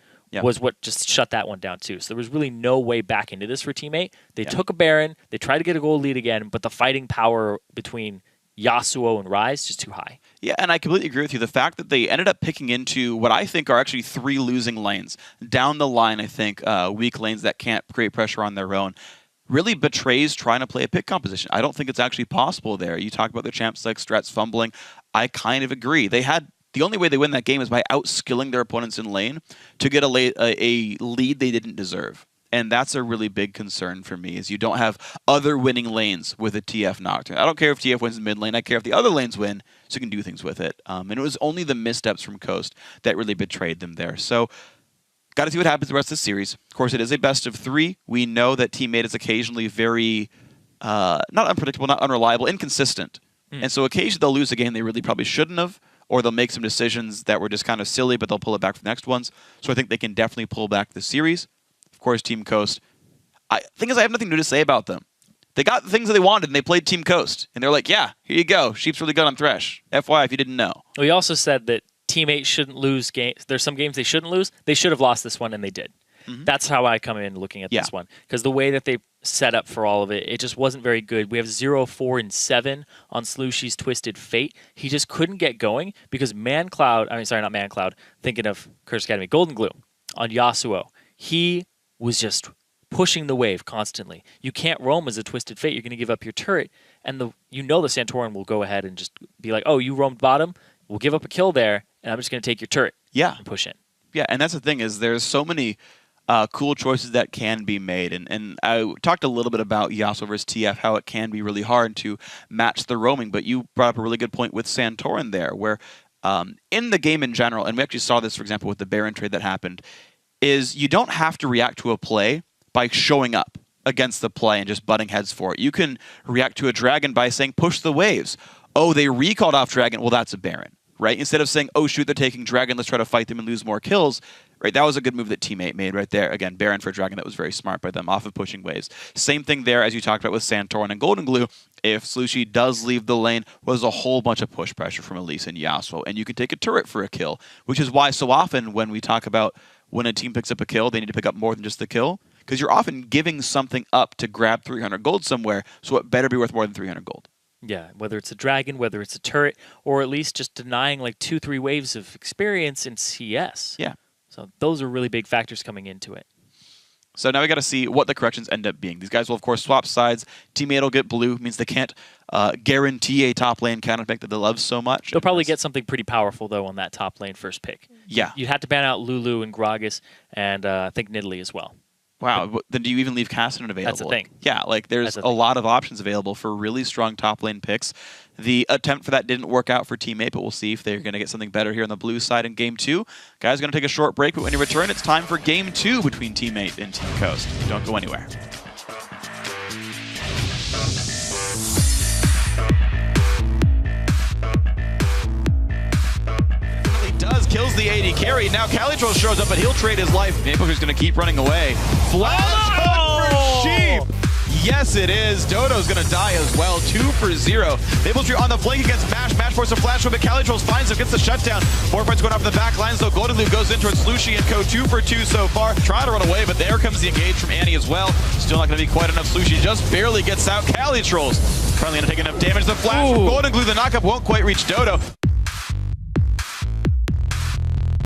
was what just shut that one down too. So there was really no way back into this for teammate. They took a Baron, they tried to get a gold lead again, but the fighting power between Yasuo and Ryze just too high. Yeah, and I completely agree with you. The fact that they ended up picking into what I think are actually 3 losing lanes down the line, I think, weak lanes that can't create pressure on their own, really betrays trying to play a pick composition. I don't think it's actually possible there. You talk about the champ select strats fumbling. I kind of agree. The only way they win that game is by outskilling their opponents in lane to get a lead they didn't deserve. And that's a really big concern for me, is you don't have other winning lanes with a TF Nocturne. I don't care if TF wins in mid lane. I care if the other lanes win, so you can do things with it. And it was only the missteps from Coast that really betrayed them there. So got to see what happens the rest of the series. Of course, it is a best of 3. We know that teammate is occasionally very, not unpredictable, not unreliable, inconsistent. And so occasionally they'll lose a game they really probably shouldn't have, or they'll make some decisions that were just kind of silly, but they'll pull it back for the next ones. So I think they can definitely pull back the series. Of course, Team Coast. Thing is, I have nothing new to say about them. They got the things that they wanted, and they played Team Coast. And they're like, yeah, here you go. Sheep's really good on Thresh. FYI, if you didn't know. We also said that teammates shouldn't lose games. There's some games they shouldn't lose. They should have lost this one, and they did. That's how I come in looking at this one. Because the way that they set up for all of it, it just wasn't very good. We have 0, 4, and 7 on Slushy's Twisted Fate. He just couldn't get going because thinking of Curse Academy, Golden Glue on Yasuo. He was just pushing the wave constantly. You can't roam as a Twisted Fate. You're going to give up your turret. And the Santorin will go ahead and just be like, oh, you roamed bottom? We'll give up a kill there, and I'm just going to take your turret and push in. Yeah, and that's the thing, is there's so many cool choices that can be made. And I talked a little bit about Yasuo versus TF, how it can be really hard to match the roaming, but you brought up a really good point with Santorin there, where in the game in general, and we actually saw this, for example, with the Baron trade that happened, is you don't have to react to a play by showing up against the play and just butting heads for it. You can react to a dragon by saying, push the waves. Oh, they recalled off dragon. Well, that's a Baron, right? Instead of saying, oh, shoot, they're taking dragon, let's try to fight them and lose more kills, right? That was a good move that teammate made right there. Again, Baron for dragon, that was very smart by them off of pushing waves. Same thing there as you talked about with Santorin and Golden Glue. If Slushy does leave the lane, was a whole bunch of push pressure from Elise and Yasuo, and you can take a turret for a kill, which is why so often when we talk about when a team picks up a kill, they need to pick up more than just the kill, because you're often giving something up to grab 300 gold somewhere, so it better be worth more than 300 gold. Yeah, whether it's a dragon, whether it's a turret, or at least just denying like 2-3 waves of experience in CS. Yeah. So those are really big factors coming into it. So now we got to see what the corrections end up being. These guys will, of course, swap sides. Teammate will get blue, means they can't guarantee a top lane counter pick that they love so much. They'll probably get something pretty powerful, though, on that top lane first pick. Yeah. You'd have to ban out Lulu and Gragas, and I think Nidalee as well. Wow, then do you even leave Cassidy available? That's the thing. Yeah, like there's a lot of options available for really strong top lane picks. The attempt for that didn't work out for teammate, but we'll see if they're going to get something better here on the blue side in Game 2. Guys, going to take a short break, but when you return, it's time for Game 2 between teammate and Team Coast. Don't go anywhere. Kills the AD carry. Now Calitro shows up, but he'll trade his life. Maple is going to keep running away. Flash hunt for Sheep. Yes, it is. Dodo's going to die as well. 2 for 0. Mapletree on the flank against Mash. Mash forces a flash, but Calitrolls finds him, gets the shutdown. More fights going off the back lines, though. Golden Glue goes in towards Lucy and Co. 2 for 2 so far. Trying to run away, but there comes the engage from Annie as well. Still not going to be quite enough. Lucy just barely gets out. Calitrolls currently going to take enough damage. The flash from Golden Glue, the knockup won't quite reach Dodo.